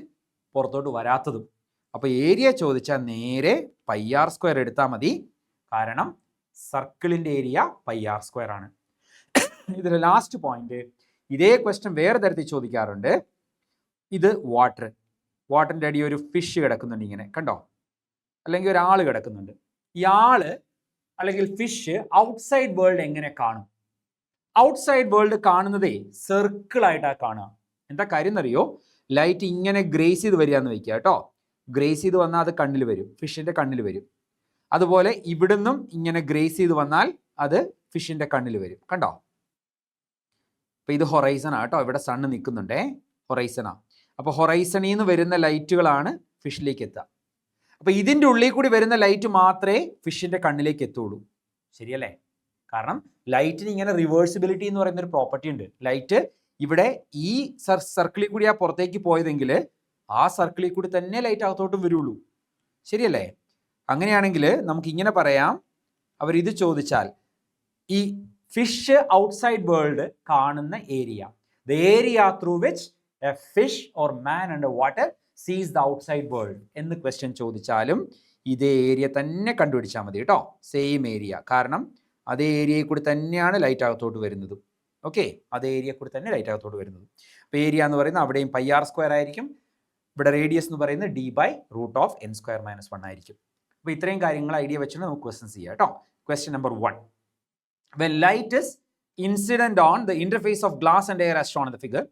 [SPEAKER 1] പുറത്തോട്ട് വരാത്തതും. അപ്പോൾ ഏരിയ ചോദിച്ചാൽ നേരെ πr² എടുത്താൽ മതി. കാരണം സർക്കിളിൻ്റെ ഏരിയ πr² ആണ്. ഇതിൽ ലാസ്റ്റ് പോയിന്റ്, ഇതേ ക്വസ്റ്റ്യൻ വേറെ തരത്തിൽ ചോദിക്കാറുണ്ട്. ഇത് വാട്ടറിൻ്റെ അടി ഒരു ഫിഷ് കിടക്കുന്നുണ്ട് ഇങ്ങനെ, കണ്ടോ? അല്ലെങ്കിൽ ഒരാൾ കിടക്കുന്നുണ്ട്. ഇയാൾ അല്ലെങ്കിൽ ഫിഷ് ഔട്ട്സൈഡ് വേൾഡ് എങ്ങനെ കാണും? ഔട്ട്സൈഡ് വേൾഡ് കാണുന്നതേ സർക്കിളായിട്ടാണ് കാണുക. എന്താ കാര്യം എന്നറിയോ? ലൈറ്റ് ഇങ്ങനെ ഗ്രേസ് ചെയ്ത് വരിക എന്ന് വയ്ക്കുക കേട്ടോ. ഗ്രേസ് ചെയ്ത് വന്നാൽ അത് കണ്ണിൽ വരും, ഫിഷിൻ്റെ കണ്ണിൽ വരും. അതുപോലെ ഇവിടുന്നും ഇങ്ങനെ ഗ്രേസ് ചെയ്ത് വന്നാൽ അത് ഫിഷിൻ്റെ കണ്ണിൽ വരും. കണ്ടോ? അപ്പോൾ ഇത് ഹൊറൈസണാണ് കേട്ടോ. ഇവിടെ സണ്ണ് നിൽക്കുന്നുണ്ടേ, ഹൊറൈസണാണ്. അപ്പോൾ ഹൊറൈസണിൽ നിന്ന് വരുന്ന ലൈറ്റുകളാണ് ഫിഷിലേക്ക് എത്തുക. അപ്പോൾ ഇതിൻ്റെ ഉള്ളിൽ കൂടി വരുന്ന ലൈറ്റ് മാത്രമേ ഫിഷിൻ്റെ കണ്ണിലേക്ക് എത്തുള്ളൂ. ശരിയല്ലേ? കാരണം ലൈറ്റിന് ഇങ്ങനെ റിവേഴ്സിബിലിറ്റി എന്ന് പറയുന്ന ഒരു പ്രോപ്പർട്ടി ഉണ്ട്. ലൈറ്റ് ഇവിടെ ഈ സർക്കിളിൽ കൂടി ആ പുറത്തേക്ക് പോയതെങ്കിൽ ആ സർക്കിളിൽ കൂടി തന്നെ ലൈറ്റ് അകത്തോട്ടും വരുള്ളൂ. ശരിയല്ലേ? അങ്ങനെയാണെങ്കിൽ നമുക്ക് ഇങ്ങനെ പറയാം, അവരിത് ചോദിച്ചാൽ ഈ ഫിഷ് ഔട്ട്സൈഡ് വേൾഡ് കാണുന്ന area, the area through which A fish or man under water സീസ് ദ ഔട്ട്സൈഡ് വേൾഡ് എന്ന് ക്വസ്റ്റ്യൻ ചോദിച്ചാലും ഇതേ ഏരിയ തന്നെ കണ്ടുപിടിച്ചാൽ മതി കേട്ടോ. Same area. കാരണം അതേ ഏരിയയിൽ കൂടി തന്നെയാണ് ലൈറ്റ് അകത്തോട്ട് വരുന്നത്. ഓക്കെ, അതേ ഏരിയ കൂടി തന്നെ ലൈറ്റ് അകത്തോട്ട് വരുന്നത്. അപ്പോൾ ഏരിയ എന്ന് പറയുന്നത് അവിടെയും πr² ആയിരിക്കും. ഇവിടെ റേഡിയസ് എന്ന് പറയുന്നത് d/√(n²-1) ആയിരിക്കും. അപ്പോൾ ഇത്രയും കാര്യങ്ങൾ ഐഡിയ വെച്ചിട്ട് നമുക്ക് ക്വസ്റ്റ്യൻസ് ചെയ്യാം കേട്ടോ. Question number 1. When light is incident on the interface of glass and air as shown in the figure,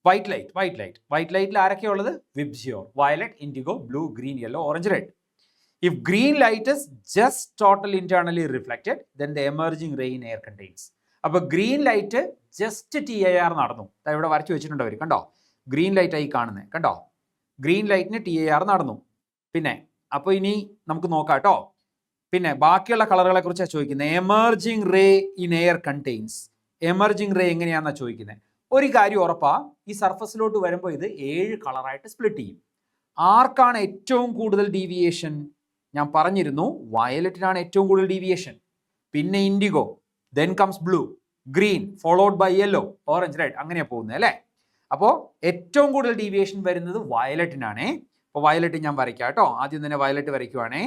[SPEAKER 1] white lightൽ ആരൊക്കെയാണ് ഉള്ളത്? Vibgyor, violet, indigo, blue, green, yellow, orange, red. If green light is just total internally reflected, then the emerging ray in air contains. അപ്പോൾ green light just TIR നടന്നു. ഇവിടെ വരച്ച് വെച്ചിട്ടുണ്ട് അവർ, കണ്ടോ? Green light ആയി കാണുന്നത്, കണ്ടോ? ഗ്രീൻ ലൈറ്റിന് TIR നടന്നു. പിന്നെ അപ്പോൾ ഇനി നമുക്ക് നോക്കാം കേട്ടോ. പിന്നെ ബാക്കിയുള്ള കളറുകളെ കുറിച്ചാണ് ചോദിക്കുന്നത്. Emerging ray in air contains. Emerging ray എങ്ങനെയാണെന്നാണ് ചോദിക്കുന്നത്. ഒരു കാര്യം ഉറപ്പാ, ഈ സർഫസിലോട്ട് വരുമ്പോൾ ഇത് 7 കളറായിട്ട് സ്പ്ലിറ്റ് ചെയ്യും. ആർക്കാണ് ഏറ്റവും കൂടുതൽ ഡീവിയേഷൻ? ഞാൻ പറഞ്ഞിരുന്നു, വയലറ്റിനാണ് ഏറ്റവും കൂടുതൽ ഡീവിയേഷൻ. പിന്നെ indigo, then comes blue, green, followed by yellow, orange, red, അങ്ങനെയാണ് പോകുന്നത് അല്ലേ? അപ്പോൾ ഏറ്റവും കൂടുതൽ ഡീവിയേഷൻ വരുന്നത് വയലറ്റിനാണേ. അപ്പോൾ വയലറ്റ് ഞാൻ വരയ്ക്കാം കേട്ടോ. ആദ്യം തന്നെ വയലറ്റ് വരയ്ക്കുവാണേ.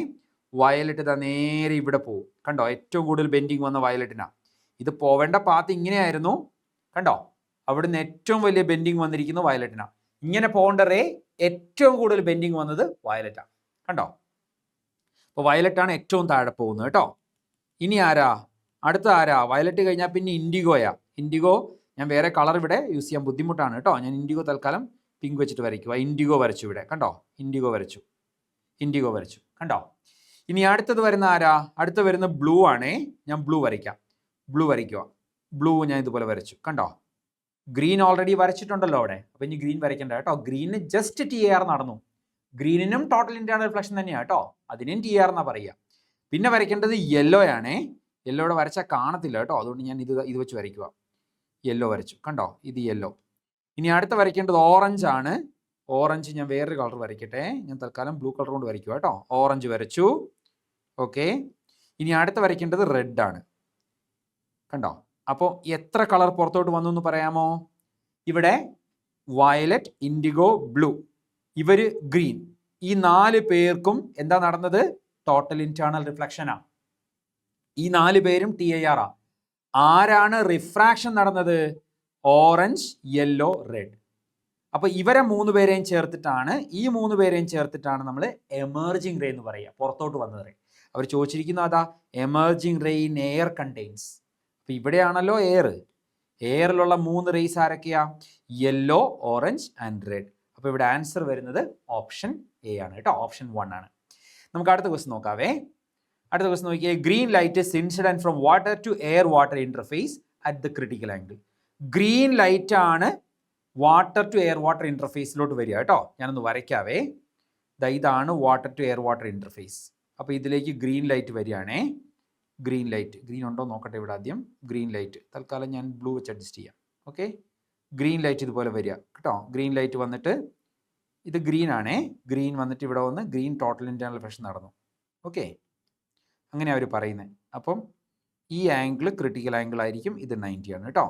[SPEAKER 1] വയലറ്റ് ഇതാ നേരെ ഇവിടെ പോകും, കണ്ടോ? ഏറ്റവും കൂടുതൽ ബെൻഡിങ് വന്ന വയലറ്റിനാണ്. ഇത് പോവേണ്ട പാത്ത് ഇങ്ങനെയായിരുന്നു, കണ്ടോ? അവിടുന്ന് ഏറ്റവും വലിയ ബെൻഡിങ് വന്നിരിക്കുന്നത് വയലറ്റിനാണ്. ഇങ്ങനെ പോകേണ്ട റേ ഏറ്റവും കൂടുതൽ ബെൻഡിങ് വന്നത് വയലറ്റാണ്, കണ്ടോ? അപ്പോൾ വയലറ്റാണ് ഏറ്റവും താഴെ പോകുന്നത് കേട്ടോ. ഇനി ആരാ? അടുത്ത ആരാ? വയലറ്റ് കഴിഞ്ഞാൽ പിന്നെ ഇൻഡിഗോയാ. ഇൻഡിഗോ ഞാൻ വേറെ കളർ ഇവിടെ യൂസ് ചെയ്യാൻ ബുദ്ധിമുട്ടാണ് കേട്ടോ. ഞാൻ ഇൻഡിഗോ തൽക്കാലം പിങ്ക് വെച്ചിട്ട് വരയ്ക്കുക. ഇൻഡിഗോ വരച്ചു ഇവിടെ, കണ്ടോ? ഇൻഡിഗോ വരച്ചു, കണ്ടോ? ഇനി അടുത്തത് വരുന്ന ആരാ? അടുത്ത് വരുന്ന ബ്ലൂ ആണേ. ഞാൻ ബ്ലൂ വരയ്ക്കുക. ബ്ലൂ ഞാൻ ഇതുപോലെ വരച്ചു, കണ്ടോ? ഗ്രീൻ ഓൾറെഡി വരച്ചിട്ടുണ്ടല്ലോ അവിടെ. അപ്പോൾ ഇനി ഗ്രീൻ വരയ്ക്കണ്ട കേട്ടോ. ഗ്രീനിന് ജസ്റ്റ് TAR നടന്നു. ഗ്രീനിനും ടോട്ടൽ ഇന്റേണൽ റിഫ്ലക്ഷൻ തന്നെയാണ് കേട്ടോ. അതിനും TAR എന്നാ പറയുക. പിന്നെ വരയ്ക്കേണ്ടത് യെല്ലോ ആണേ. യെല്ലോയുടെ വരച്ചാൽ കാണത്തില്ല കേട്ടോ. അതുകൊണ്ട് ഞാൻ ഇത് വെച്ച് വരയ്ക്കുക. യെല്ലോ വരച്ചു, കണ്ടോ? ഇത് യെല്ലോ. ഇനി അടുത്ത വരയ്ക്കേണ്ടത് ഓറഞ്ച് ആണ്. ഓറഞ്ച് ഞാൻ വേറൊരു കളർ വരയ്ക്കട്ടെ. ഞാൻ തൽക്കാലം ബ്ലൂ കളർ കൊണ്ട് വരയ്ക്കുക കേട്ടോ. ഓറഞ്ച് വരച്ചു. ഓക്കെ. ഇനി അടുത്ത വരയ്ക്കേണ്ടത് റെഡ് ആണ്, കണ്ടോ? അപ്പോൾ എത്ര കളർ പുറത്തോട്ട് വന്നു എന്ന് പറയാമോ? ഇവിടെ വയലറ്റ്, ഇൻഡിഗോ, ബ്ലൂ, ഇവർ ഗ്രീൻ. ഈ 4 പേർക്കും എന്താ നടന്നത്? ടോട്ടൽ ഇന്റേണൽ റിഫ്ലക്ഷനാണ്. ഈ 4 പേരും TAR ആ. ആരാണ് റിഫ്രാക്ഷൻ നടന്നത്? Orange, yellow, red. അപ്പോൾ ഇവരെ 3 പേരെയും ചേർത്തിട്ടാണ്, ഈ 3 പേരെയും ചേർത്തിട്ടാണ് നമ്മൾ എമർജിങ് റേ എന്ന് പറയുക, പുറത്തോട്ട് വന്നത് റേ. അവർ ചോദിച്ചിരിക്കുന്ന അതാ emerging ray in air contains. അപ്പോൾ ഇവിടെയാണല്ലോ എയറിലുള്ള 3 റേസ് ആരൊക്കെയാ? Yellow, orange and red. അപ്പോൾ ഇവിടെ ആൻസർ വരുന്നത് ഓപ്ഷൻ A ആണ് കേട്ടോ. ഓപ്ഷൻ 1 ആണ്. നമുക്ക് അടുത്ത ക്വസ്റ്റ്യൻ നോക്കാവേ. അടുത്ത ക്വസ്റ്റ്യൻ നോക്കിയേ. Green light is incident from water to air water interface at the critical angle. Green light ആണ് വാട്ടർ ടു എയർ വാട്ടർ ഇന്റർഫേസിലോട്ട് വരിക കേട്ടോ. ഞാനൊന്ന് വരയ്ക്കാവേ. ഇതാണ് water to air water interface. അപ്പോൾ ഇതിലേക്ക് ഗ്രീൻ ലൈറ്റ് വരികയാണേ. ഗ്രീൻ ഉണ്ടോ നോക്കട്ടെ ഇവിടെ ആദ്യം. ഗ്രീൻ ലൈറ്റ് തൽക്കാലം ഞാൻ ബ്ലൂ വെച്ച് അഡ്ജസ്റ്റ് ചെയ്യാം. ഓക്കെ. ഗ്രീൻ ലൈറ്റ് ഇതുപോലെ വരിക കേട്ടോ. ഗ്രീൻ ലൈറ്റ് വന്നിട്ട് ഇത് ഗ്രീൻ ആണേ. ഗ്രീൻ വന്നിട്ട് ഇവിടെ വന്ന് ഗ്രീൻ ടോട്ടൽ ഇന്റേണൽ റിഫ്ലക്ഷൻ നടന്നു. ഓക്കെ, അങ്ങനെ അവർ പറയുന്നത്. അപ്പം ഈ ആംഗിൾ ക്രിട്ടിക്കൽ ആംഗിൾ ആയിരിക്കും. ഇത് 90 ആണ് കേട്ടോ.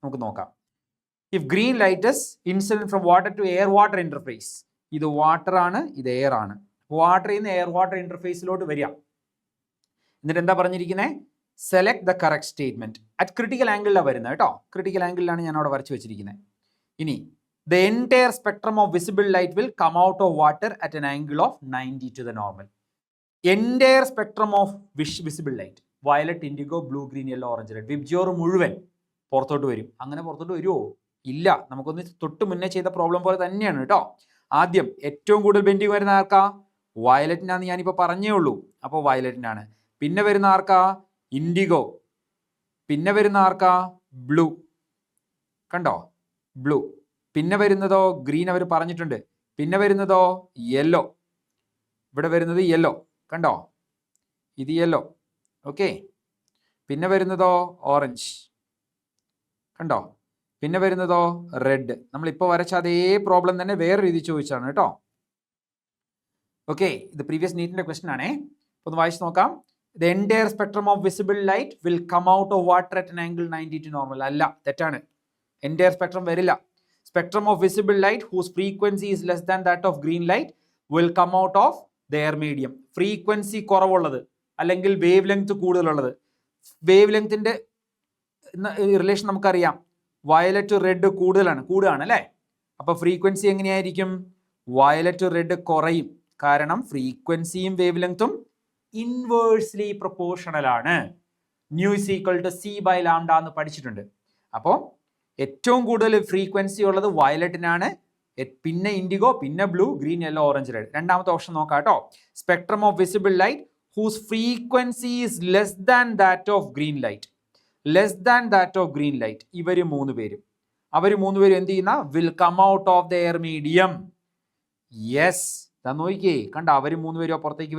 [SPEAKER 1] നമുക്ക് നോക്കാം. If green light is incident from water to air water interface. ഇത് വാട്ടർ ആണ്, ഇത് എയർ ആണ്. വാട്ടറിൽ നിന്ന് എയർ വാട്ടർ ഇന്റർഫേസിലോട്ട് വരിക. എന്നിട്ട് എന്താ പറഞ്ഞിരിക്കുന്നത്? Select the correct statement. At critical ആംഗിളിലാണ് വരുന്നത് കേട്ടോ. ക്രിട്ടിക്കൽ ആംഗിളിലാണ് ഞാൻ അവിടെ വരച്ച് വെച്ചിരിക്കുന്നത്. ഇനി the entire spectrum of visible light will come out of water at an angle of 90 to the normal. Entire spectrum of visible light, violet, indigo, blue, green, yellow, orange, red, VIBGYOR മുഴുവൻ പുറത്തോട്ട് വരും. അങ്ങനെ പുറത്തോട്ട് വരുമോ? ഇല്ല. നമുക്കൊന്ന് തൊട്ട് മുന്നേ ചെയ്ത പ്രോബ്ലം പോലെ തന്നെയാണ് കേട്ടോ. ആദ്യം ഏറ്റവും കൂടുതൽ ബെൻഡിങ് വരുന്ന ആർക്കാ? വയലറ്റിനാന്ന് ഞാനിപ്പോൾ പറഞ്ഞേ ഉള്ളൂ. അപ്പോൾ വയലറ്റിനാണ്. പിന്നെ വരുന്ന ആർക്കാ? ഇൻഡിഗോ. പിന്നെ വരുന്ന ആർക്കാ? ബ്ലൂ. കണ്ടോ? ബ്ലൂ. പിന്നെ വരുന്നതോ ഗ്രീൻ, അവർ പറഞ്ഞിട്ടുണ്ട്. പിന്നെ വരുന്നതോ യെല്ലോ. ഇവിടെ വരുന്നത് യെല്ലോ, കണ്ടോ? ഇത് യെല്ലോ. ഓക്കെ. പിന്നെ വരുന്നതോ ഓറഞ്ച്, കണ്ടോ? പിന്നെ വരുന്നതോ റെഡ്. നമ്മളിപ്പോൾ വരച്ച അതേ പ്രോബ്ലം തന്നെ വേറെ രീതി ചോദിച്ചാണ് കേട്ടോ. ഓക്കെ, ഇത് പ്രീവിയസ് നീറ്റിന്റെ ക്വസ്റ്റൻ ആണേ. ഒന്ന് വായിച്ച് നോക്കാം. The entire spectrum of visible light will come out of water at an angle 90 to normal. അല്ല, തെറ്റാണ്. എൻറ്റയർ സ്പെക്ട്രം വരില്ല. Spectrum of visible light whose frequency is less than that of green light will come out of the air medium. Frequency കുറവുള്ളത് അല്ലെങ്കിൽ wavelength കൂടുതലുള്ളത്. Wave ലെങ്ത്തിന്റെ relation നമുക്കറിയാം. Violet red കൂടുകയാണ് അല്ലേ? അപ്പൊ ഫ്രീക്വൻസി എങ്ങനെയായിരിക്കും? വയലറ്റ് റെഡ് കുറയും. കാരണം ഫ്രീക്വൻസിയും വേവ് ലെങ്ത്തും ഇൻവേഴ്സ്ലി പ്രൊപ്പോർഷണൽ ആണ്. Nu is equal to C by lambda എന്ന് പഠിച്ചിട്ടുണ്ട്. അപ്പോൾ ഏറ്റവും കൂടുതൽ ഫ്രീക്വൻസി ഉള്ളത് വയലറ്റിനാണ്. പിന്നെ ഇൻഡിഗോ, പിന്നെ blue, green, yellow, orange, red. രണ്ടാമത്തെ ഓപ്ഷൻ നോക്കാം കേട്ടോ. Spectrum of visible light whose frequency is less than that of green light. Less than that of green light. ഇവർ 3 പേരും എന്ത് ചെയ്യുന്ന? Will come out of the air medium. Yes, നോക്കിക്കേ, കണ്ട? അവർ 3 പേരും പുറത്തേക്ക്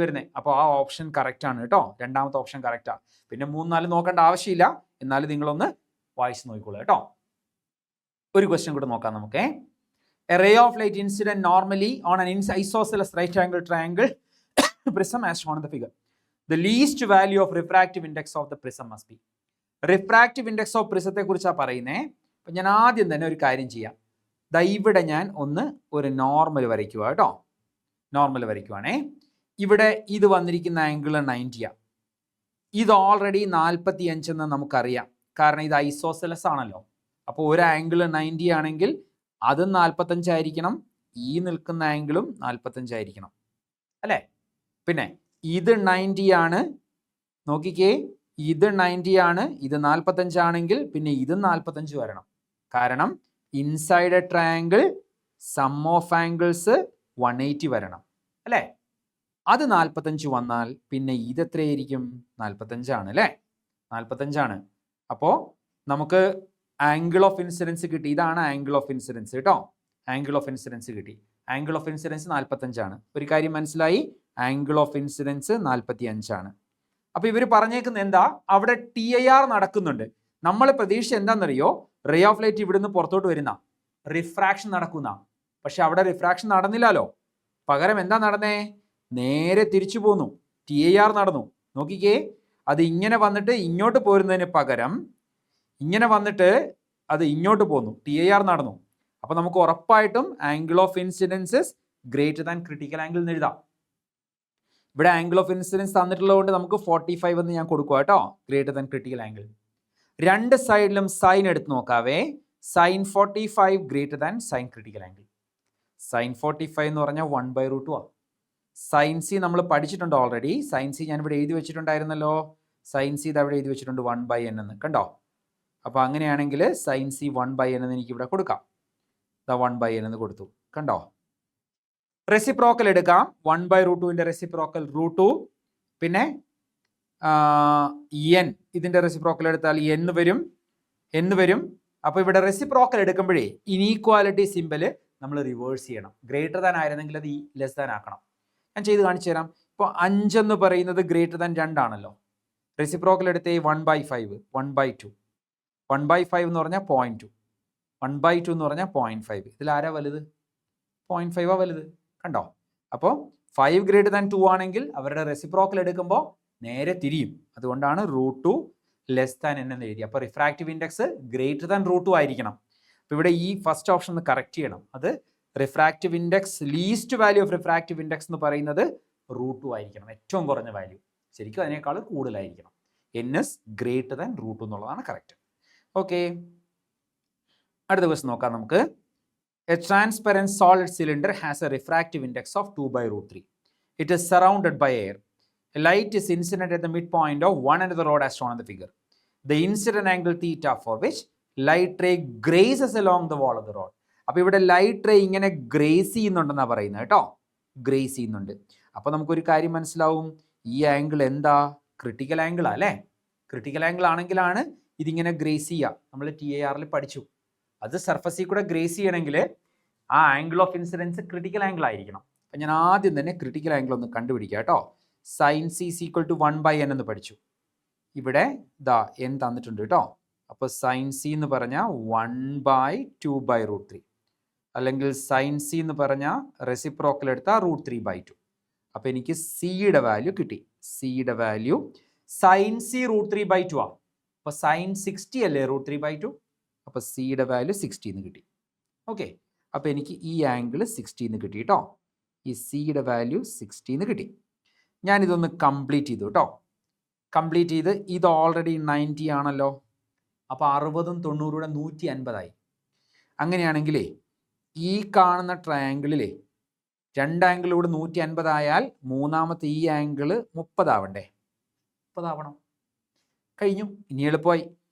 [SPEAKER 1] വരുന്നേ. അപ്പോൾ ആ ഓപ്ഷൻ കറക്റ്റ് ആണ് കേട്ടോ. രണ്ടാമത്തെ ഓപ്ഷൻ കറക്റ്റാ. പിന്നെ 3, 4 നോക്കേണ്ട ആവശ്യമില്ല. എന്നാലും നിങ്ങളൊന്ന് വായിച്ച് നോക്കിക്കോളൂ കേട്ടോ. ഒരു ക്വസ്റ്റ്യൻ കൂടെ നോക്കാം നമുക്ക്. A ray of light incident normally on an isosceles right angle triangle prism as shown in the figure. The least value of refractive index of the prism must be. Refractive index of പ്രിസത്തെ കുറിച്ചാണ് പറയുന്നത്. അപ്പം ഞാൻ ആദ്യം തന്നെ ഒരു കാര്യം ചെയ്യാം. ഇവിടെ ഞാൻ ഒരു നോർമൽ വരയ്ക്കുക കേട്ടോ. നോർമൽ വരയ്ക്കുവാണേ. ഇവിടെ ഇത് വന്നിരിക്കുന്ന ആംഗിൾ 90. ഇത് ഓൾറെഡി 45 എന്ന് നമുക്കറിയാം. കാരണം ഇത് ഐസോസെലസ് ആണല്ലോ. അപ്പോൾ ഒരു ആംഗിൾ 90 ആണെങ്കിൽ അതും 45 ആയിരിക്കണം. ഈ നിൽക്കുന്ന ആംഗിളും 45 ആയിരിക്കണം അല്ലേ? പിന്നെ ഇത് 90 ആണ്. നോക്കിക്കേ, ഇത് 90 ആണ്. ഇത് 45 ആണെങ്കിൽ പിന്നെ ഇതും 45 വരണം. കാരണം inside a triangle sum of angles 180 വരണം അല്ലേ? അത് 45 വന്നാൽ പിന്നെ ഇത് എത്രയായിരിക്കും? 45 ആണ് അല്ലേ? 45 ആണ്. അപ്പോൾ നമുക്ക് ആംഗിൾ ഓഫ് ഇൻസിഡൻസ് കിട്ടി. ഇതാണ് ആംഗിൾ ഓഫ് ഇൻസിഡൻസ് കേട്ടോ. ആംഗിൾ ഓഫ് ഇൻസിഡൻസ് കിട്ടി. ആംഗിൾ ഓഫ് ഇൻസിഡൻസ് 45 ആണ്. ഒരു കാര്യം മനസ്സിലായി, ആംഗിൾ ഓഫ് ഇൻസിഡൻസ് 45 ആണ്. അപ്പോൾ ഇവർ പറഞ്ഞേക്കുന്നത് എന്താ? അവിടെ TIR നടക്കുന്നുണ്ട്. നമ്മൾ പ്രതീക്ഷ എന്താണെന്നറിയോ? റേ ഓഫ് ലൈറ്റ് ഇവിടുന്ന് പുറത്തോട്ട് വരുന്ന റിഫ്രാക്ഷൻ നടക്കുന്ന. പക്ഷെ അവിടെ റിഫ്രാക്ഷൻ നടന്നില്ലല്ലോ. പകരം എന്താ നടന്നേ? നേരെ തിരിച്ചു പോന്നു. TIR നടന്നു. നോക്കിക്കേ, അത് ഇങ്ങനെ വന്നിട്ട് ഇങ്ങോട്ട് പോരുന്നതിന് പകരം ഇങ്ങനെ വന്നിട്ട് അത് ഇങ്ങോട്ട് പോന്നു. TIR നടന്നു. അപ്പോൾ നമുക്ക് ഉറപ്പായിട്ടും angle of incidences greater than critical angle എന്ന് എഴുതാം. ഇവിടെ ആംഗിൾ ഓഫ് ഇൻസിഡൻസ് തന്നിട്ടുള്ളതുകൊണ്ട് നമുക്ക് 45 എന്ന് ഞാൻ കൊടുക്കുക കേട്ടോ, ഗ്രേറ്റർ ദാൻ ക്രിട്ടിക്കൽ ആംഗിൾ. രണ്ട് സൈഡിലും സൈൻ എടുത്ത് നോക്കാവേ. Sine 45 greater than sine critical angle. Sine 45 എന്ന് പറഞ്ഞാൽ 1/√2 ആ. സൈൻ സി നമ്മൾ പഠിച്ചിട്ടുണ്ട് ഓൾറെഡി. സൈൻ സി ഞാൻ ഇവിടെ എഴുതി വെച്ചിട്ടുണ്ടായിരുന്നല്ലോ. സൈൻ സി ഇത് അവിടെ എഴുതി വെച്ചിട്ടുണ്ട് 1/n എന്ന്, കണ്ടോ? അപ്പോൾ അങ്ങനെയാണെങ്കിൽ സൈൻ സി 1/n എന്ന് എനിക്ക് ഇവിടെ കൊടുക്കാം. 1/n എന്ന് കൊടുത്തു, കണ്ടോ? റെസിപ്രോക്കൽ എടുക്കാം. 1/√2ന്റെ റെസിപ്രോക്കൽ √2. പിന്നെ n, ഇതിന്റെ റെസിപ്രോക്കൽ എടുത്താൽ n വരും. അപ്പോൾ ഇവിടെ റെസിപ്രോക്കൽ എടുക്കുമ്പോഴേ ഇനീക്വാലിറ്റി സിമ്പൽ നമ്മൾ റിവേഴ്സ് ചെയ്യണം. ഗ്രേറ്റർ ദാൻ ആയിരുന്നെങ്കിൽ അത് ലെസ് ദാൻ ആക്കണം. ഞാൻ ചെയ്ത് കാണിച്ചു തരാം. ഇപ്പോൾ 5 എന്ന് പറയുന്നത് ഗ്രേറ്റർ ദാൻ 2 ആണല്ലോ. റെസിപ്രോക്കൽ എടുത്തേ 1/5, 1/2. 1/5 എന്ന് പറഞ്ഞാൽ 0.2, 1/2 എന്ന് പറഞ്ഞാൽ 0.5. ഇതിൽ ആരാ വലുത്? 0.5 വലുത്, കണ്ടോ? അപ്പോൾ 5 ഗ്രേറ്റർ ദാൻ 2 ആണെങ്കിൽ അവരുടെ റെസിപ്രോക്കൽ എടുക്കുമ്പോൾ നേരെ തിരിയും. അതുകൊണ്ടാണ് √2 ലെസ് ദാൻ n എന്ന് എഴുതി. അപ്പോൾ റിഫ്രാക്റ്റീവ് ഇൻഡെക്സ് ഗ്രേറ്റർ ദാൻ √2 ആയിരിക്കണം. അപ്പോൾ ഇവിടെ ഈ ഫസ്റ്റ് ഓപ്ഷൻ ഒന്ന് കറക്റ്റ് ചെയ്യണം. അത് refractive index, least value of refractive index എന്ന് പറയുന്നത് √2 ആയിരിക്കണം. ഏറ്റവും കുറഞ്ഞ വാല്യൂ. ശരിക്കും അതിനേക്കാൾ കൂടുതലായിരിക്കണം. n is ഗ്രേറ്റർ ദാൻ √2 എന്നുള്ളതാണ് കറക്റ്റ്. ഓക്കെ, അടുത്ത ക്വസ്റ്റ്യൻ നോക്കാം നമുക്ക്. A transparent solid cylinder has a refractive index of 2/√3. It is surrounded by air. A light is incident at the midpoint of one end of the rod as shown in the figure. The incident angle theta for which light ray grazes along the wall of the rod. അപ്പോൾ ഇവിടെ light ray ഇങ്ങനെ grace ചെയ്യുന്നുണ്ടെന്നാണ് പറയുന്നത് കേട്ടോ. Grace ചെയ്യുന്നുണ്ട്. അപ്പോൾ നമുക്കൊരു കാര്യം മനസ്സിലാവും, ഈ ആംഗിൾ എന്താ? ക്രിട്ടിക്കൽ ആംഗിളാ അല്ലേ? ക്രിട്ടിക്കൽ ആംഗിൾ ആണെങ്കിലാണ് ഇതിങ്ങനെ ഗ്രേസ് ചെയ്യുക. നമ്മൾ TIRൽ പഠിച്ചു. അത് സർഫസിൽ കൂടെ ഗ്രേസ് ചെയ്യണമെങ്കിൽ ആ angle of incidents critical angle ആയിരിക്കണം. അപ്പം ഞാൻ ആദ്യം തന്നെ ക്രിട്ടിക്കൽ ആംഗിൾ ഒന്ന് കണ്ടുപിടിക്കുക കേട്ടോ. Sign C equal to 1/n എന്ന് പഠിച്ചു. ഇവിടെ n തന്നിട്ടുണ്ട് കേട്ടോ. അപ്പോൾ സൈൻ സി എന്ന് പറഞ്ഞാൽ 1/2/√3, അല്ലെങ്കിൽ സൈൻ സി എന്ന് പറഞ്ഞാൽ റെസിപ്രോക്കൽ എടുത്താൽ √3/2. അപ്പോൾ എനിക്ക് സിയുടെ വാല്യൂ കിട്ടി. സിയുടെ വാല്യൂ സൈൻ സി √3/2 ആ. അപ്പോൾ സൈൻ 60 അല്ലേ √3/2? അപ്പോൾ സിയുടെ വാല്യൂ 60 എന്ന് കിട്ടി. ഓക്കെ, അപ്പോൾ എനിക്ക് ഈ ആംഗിൾ 60 എന്ന് കിട്ടി കേട്ടോ. ഈ സിയുടെ വാല്യൂ 60 എന്ന് കിട്ടി. ഞാനിതൊന്ന് കംപ്ലീറ്റ് ചെയ്തു കേട്ടോ. കംപ്ലീറ്റ് ചെയ്ത് ഇത് ഓൾറെഡി 90 ആണല്ലോ. അപ്പോൾ 60ഉം 90 150 അങ്ങനെയാണെങ്കിലേ ഈ കാണുന്ന ട്രയാങ്കിളിലെ രണ്ട് ആംഗിളൂടെ 150 ആയാൽ മൂന്നാമത്തെ ഈ ആംഗിൾ 30 ആവണ്ടേ? 30 ആവണം. കഴിഞ്ഞു. ഇനി എളുപ്പമായി.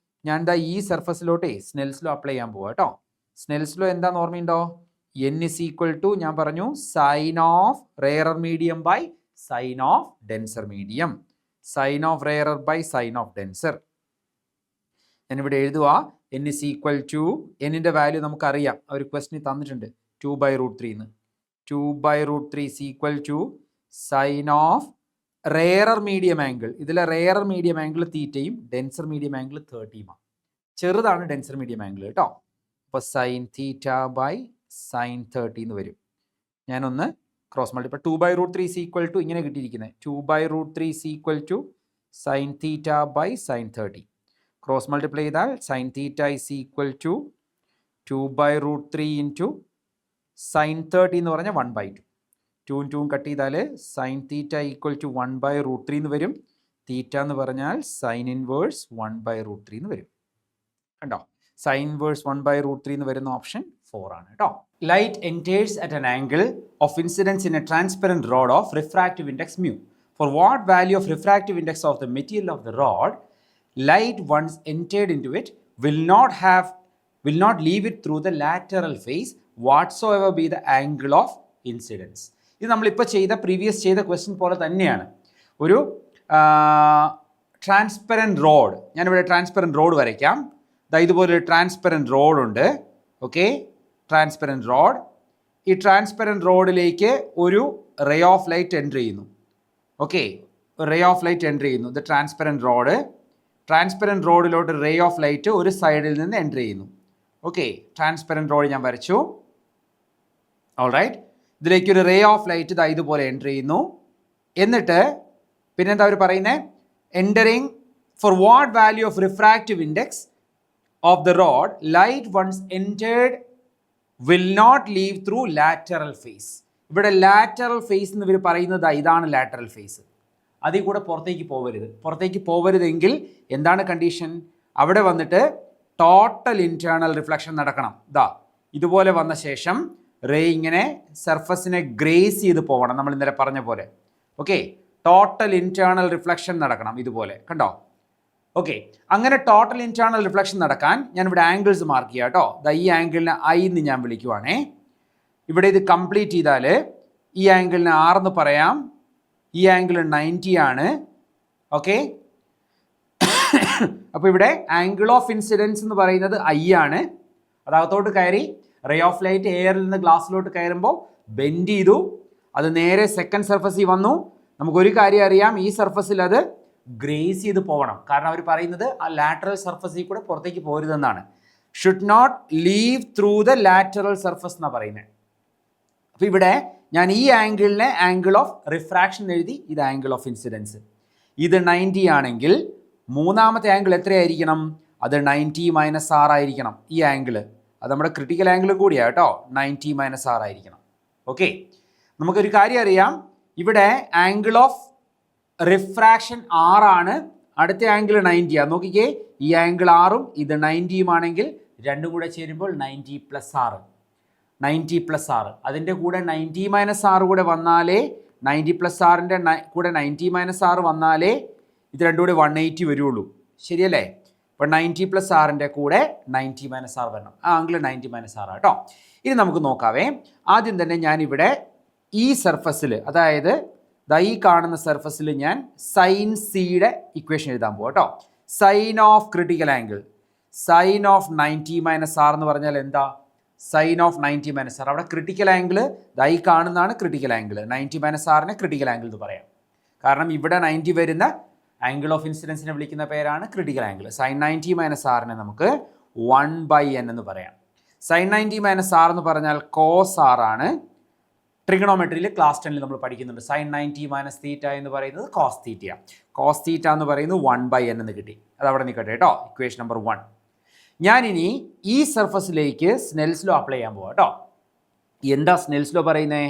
[SPEAKER 1] ഞാൻ ഈ സർഫസിലോട്ടേ സ്നെൽസ് ലോ അപ്ലൈ ചെയ്യാൻ പോവാം കേട്ടോ. സ്നെൽസ് ലോ എന്താന്ന് ഓർമ്മയുണ്ടോ? n is equal to, ഞാൻ പറഞ്ഞു, sine of rarer medium by sine of denser medium. Sine of rarer by sine of denser. ഞാനിവിടെ എഴുതുക n is equal to, എന്നിൻ്റെ വാല്യൂ നമുക്കറിയാം, ഒരു ക്വസ്റ്റിന് തന്നിട്ടുണ്ട് 2/√3 എന്ന്. 2/√3 is equal to sine of rarer medium angle. ഇതിലെ റെയറർ മീഡിയം ആംഗിൾ തീറ്റയും denser medium angle 30യുമാണ്. ചെറുതാണ് ഡെൻസർ മീഡിയം ആംഗിൾ കേട്ടോ. അപ്പോൾ സൈൻ തീറ്റ ബൈ സൈൻ 30 എന്ന് വരും. ഞാനൊന്ന് cross multiply. 2/√3 is equal to ഇങ്ങനെ കിട്ടിയിരിക്കുന്നത്. 2/√3 is equal to sine theta by sine 30. Cross multiply ചെയ്താൽ sine theta is equal to 2/√3 into sine 30 എന്ന് പറഞ്ഞാൽ 1/2. 2ഉം 2ഉം കട്ട് ചെയ്താൽ സൈൻ തീറ്റ ഈക്വൽ ടു 1/√3 എന്ന് വരും. തീറ്റ എന്ന് പറഞ്ഞാൽ സൈൻ ഇൻവേഴ്സ് 1/√3 എന്ന് വരും. കണ്ടോ? സൈൻ ഇൻവേഴ്സ് 1/√3 എന്ന് വരുന്ന ഓപ്ഷൻ 4 ആണ് കേട്ടോ. Light enters at an angle of incidence in a transparent rod of refractive index mu. For what value of refractive index of the material of the rod light once entered into it will not have will not leave it through the lateral face whatsoever be the angle of incidence. ഇത് നമ്മളിപ്പോൾ previous ചെയ്ത question പോലെ തന്നെയാണ്. ഒരു transparent rod, ഞാനിവിടെ transparent rod വരയ്ക്കാം. ഇതുപോലൊരു transparent റോഡുണ്ട്. Okay, transparent rod. ഈ ട്രാൻസ്പെറൻറ്റ് റോഡിലേക്ക് ഒരു റേ ഓഫ് ലൈറ്റ് എൻ്റർ ചെയ്യുന്നു. Okay, ray of light enter ചെയ്യുന്നു. ഇത് ട്രാൻസ്പെറൻറ്റ് റോഡിലോട്ട് റേ ഓഫ് ലൈറ്റ് ഒരു സൈഡിൽ നിന്ന് എൻ്റർ ചെയ്യുന്നു. ഓക്കെ, ട്രാൻസ്പെറൻറ്റ് റോഡ് ഞാൻ വരച്ചു. ഓൾറൈറ്റ്, ഇതിലേക്ക് ഒരു റേ ഓഫ് ലൈറ്റ് ഇതുപോലെ എൻ്റർ ചെയ്യുന്നു. എന്നിട്ട് പിന്നെന്താ അവർ പറയുന്നത്? Entering for what value of refractive index of the rod light once entered will not leave through lateral face. ഇവിടെ ലാറ്ററൽ ഫേസ് എന്ന് ഇവർ പറയുന്നത് ഇതാണ് ലാറ്ററൽ ഫേസ്. അതിൽ കൂടെ പുറത്തേക്ക് പോവരുതെങ്കിൽ എന്താണ് കണ്ടീഷൻ? അവിടെ വന്നിട്ട് ടോട്ടൽ ഇൻറ്റേർണൽ റിഫ്ലക്ഷൻ നടക്കണം. ഇതുപോലെ വന്ന ശേഷം റേ ഇങ്ങനെ സർഫസിനെ ഗ്രേസ് ചെയ്ത് പോകണം, നമ്മൾ ഇന്നലെ പറഞ്ഞ പോലെ. ഓക്കെ, ടോട്ടൽ ഇൻറ്റേർണൽ റിഫ്ലക്ഷൻ നടക്കണം ഇതുപോലെ, കണ്ടോ? ഓക്കെ, അങ്ങനെ ടോട്ടൽ ഇൻറ്റേർണൽ റിഫ്ലക്ഷൻ നടക്കാൻ ഞാനിവിടെ ആംഗിൾസ് മാർക്ക് ചെയ്യാം കേട്ടോ. ഈ ആംഗിളിനെ I എന്ന് ഞാൻ വിളിക്കുവാണേ. ഇവിടെ ഇത് കംപ്ലീറ്റ് ചെയ്താൽ ഈ ആംഗിളിനെ R എന്ന് പറയാം. ഈ ആംഗിൾ 90 ആണ്. ഓക്കെ, അപ്പോൾ ഇവിടെ ആംഗിൾ ഓഫ് ഇൻസിഡൻസ് എന്ന് പറയുന്നത് I ആണ്. അതകത്തോട്ട് കയറി റേ ഓഫ് ലൈറ്റ് എയറിൽ നിന്ന് ഗ്ലാസ്സിലോട്ട് കയറുമ്പോൾ ബെൻഡ് ചെയ്തു, അത് നേരെ സെക്കൻഡ് സർഫസിൽ വന്നു. നമുക്കൊരു കാര്യം അറിയാം, ഈ സർഫസിൽ അത് ഗ്രേസ് ചെയ്ത് പോകണം. കാരണം അവർ പറയുന്നത് ആ ലാറ്ററൽ സർഫസിൽ കൂടെ പുറത്തേക്ക് പോരുതെന്നാണ്. Should not leave through the lateral surface എന്നാണ് പറയുന്നത്. അപ്പോൾ ഇവിടെ ഞാൻ ഈ ആംഗിളിനെ ആംഗിൾ ഓഫ് റിഫ്രാക്ഷൻ എഴുതി, ഇത് ആംഗിൾ ഓഫ് ഇൻസിഡൻസ്. ഇത് 90 ആണെങ്കിൽ മൂന്നാമത്തെ ആംഗിൾ എത്രയായിരിക്കണം? അത് 90 - R ആയിരിക്കണം. ഈ ആംഗിള് അത് നമ്മുടെ ക്രിട്ടിക്കൽ ആംഗിളും കൂടിയാണ് കേട്ടോ. 90 - R ആയിരിക്കണം. ഓക്കെ, നമുക്കൊരു കാര്യം അറിയാം, ഇവിടെ ആംഗിൾ ഓഫ് റിഫ്രാക്ഷൻ R ആണ്, അടുത്ത ആംഗിൾ 90 ആണ്. നോക്കിക്കേ, ഈ ആംഗിൾ Rഉം ഇത് 90 ആണെങ്കിൽ രണ്ടും കൂടെ ചേരുമ്പോൾ 90 + R. 90 + R, അതിൻ്റെ കൂടെ 90 - R കൂടെ വന്നാലേ, 90 + Rൻ്റെ കൂടെ 90 - R വന്നാലേ ഇത് രണ്ടും കൂടെ 180 വരുള്ളൂ. ശരിയല്ലേ? അപ്പോൾ 90 + Rൻ്റെ കൂടെ 90 - R വരണം. ആ ആംഗിൾ 90 - R കേട്ടോ. ഇനി നമുക്ക് നോക്കാവേ. ആദ്യം തന്നെ ഞാനിവിടെ ഈ സർഫസിൽ, അതായത് ഈ കാണുന്ന സർഫസിൽ ഞാൻ സൈൻ സിയുടെ ഇക്വേഷൻ എഴുതാൻ പോകും കേട്ടോ. Sine of critical angle, sine of 90 - R എന്ന് പറഞ്ഞാൽ എന്താ? Sine of 90 - R. അവിടെ ക്രിട്ടിക്കൽ ആംഗിൾ ഈ കാണുന്നതാണ് ക്രിട്ടിക്കൽ ആംഗിൾ. 90 - Rനെ ക്രിട്ടിക്കൽ ആംഗിൾ എന്ന് പറയാം. കാരണം ഇവിടെ 90 വരുന്ന ആംഗിൾ ഓഫ് ഇൻസിഡൻസിനെ വിളിക്കുന്ന പേരാണ് ക്രിട്ടിക്കൽ ആംഗിൾ. സൈൻ 90 - Rനെ നമുക്ക് 1/n എന്ന് പറയാം. സൈൻ 90 - R എന്ന് പറഞ്ഞാൽ കോസ് R ആണ്. ട്രിഗണോമെട്രിയിൽ ക്ലാസ് 10 നമ്മൾ പഠിക്കുന്നുണ്ട്. സൈൻ 90 - θ എന്ന് പറയുന്നത് കോസ് തീറ്റ. കോസ് തീറ്റ എന്ന് പറയുന്നത് 1/n എന്ന് കിട്ടി. അതവിടെ നിൽക്കട്ടെ കേട്ടോ. Equation number 1. ഞാനിനി ഈ സർഫസിലേക്ക് സ്നെൽസ് ലോ അപ്ലൈ ചെയ്യാൻ പോവാം കേട്ടോ. എന്താ സ്നെൽസ് ലോ പറയുന്നത്?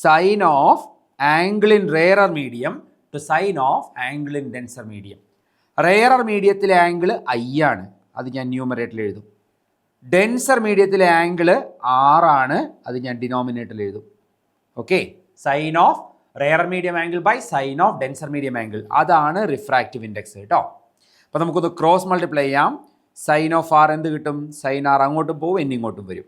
[SPEAKER 1] Sine of angle in rarer medium to sine of angle in denser medium. Rarer മീഡിയത്തിലെ ആംഗിൾ I ആണ്, അത് ഞാൻ ന്യൂമറേറ്ററിൽ എഴുതും. ഡെൻസർ മീഡിയത്തിലെ ആംഗിൾ R ആണ്, അത് ഞാൻ ഡിനോമിനേറ്ററിൽ എഴുതും. Okay, sine of rare medium angle by sine of denser medium angle, അതാണ് റിഫ്രാക്റ്റീവ് ഇൻഡെക്സ് കേട്ടോ. അപ്പോൾ നമുക്കൊന്ന് ക്രോസ് മൾട്ടിപ്ലൈ ചെയ്യാം. സൈൻ ഓഫ് R എന്ത് കിട്ടും? സൈൻ R അങ്ങോട്ടും പോകും, N ഇങ്ങോട്ടും വരും.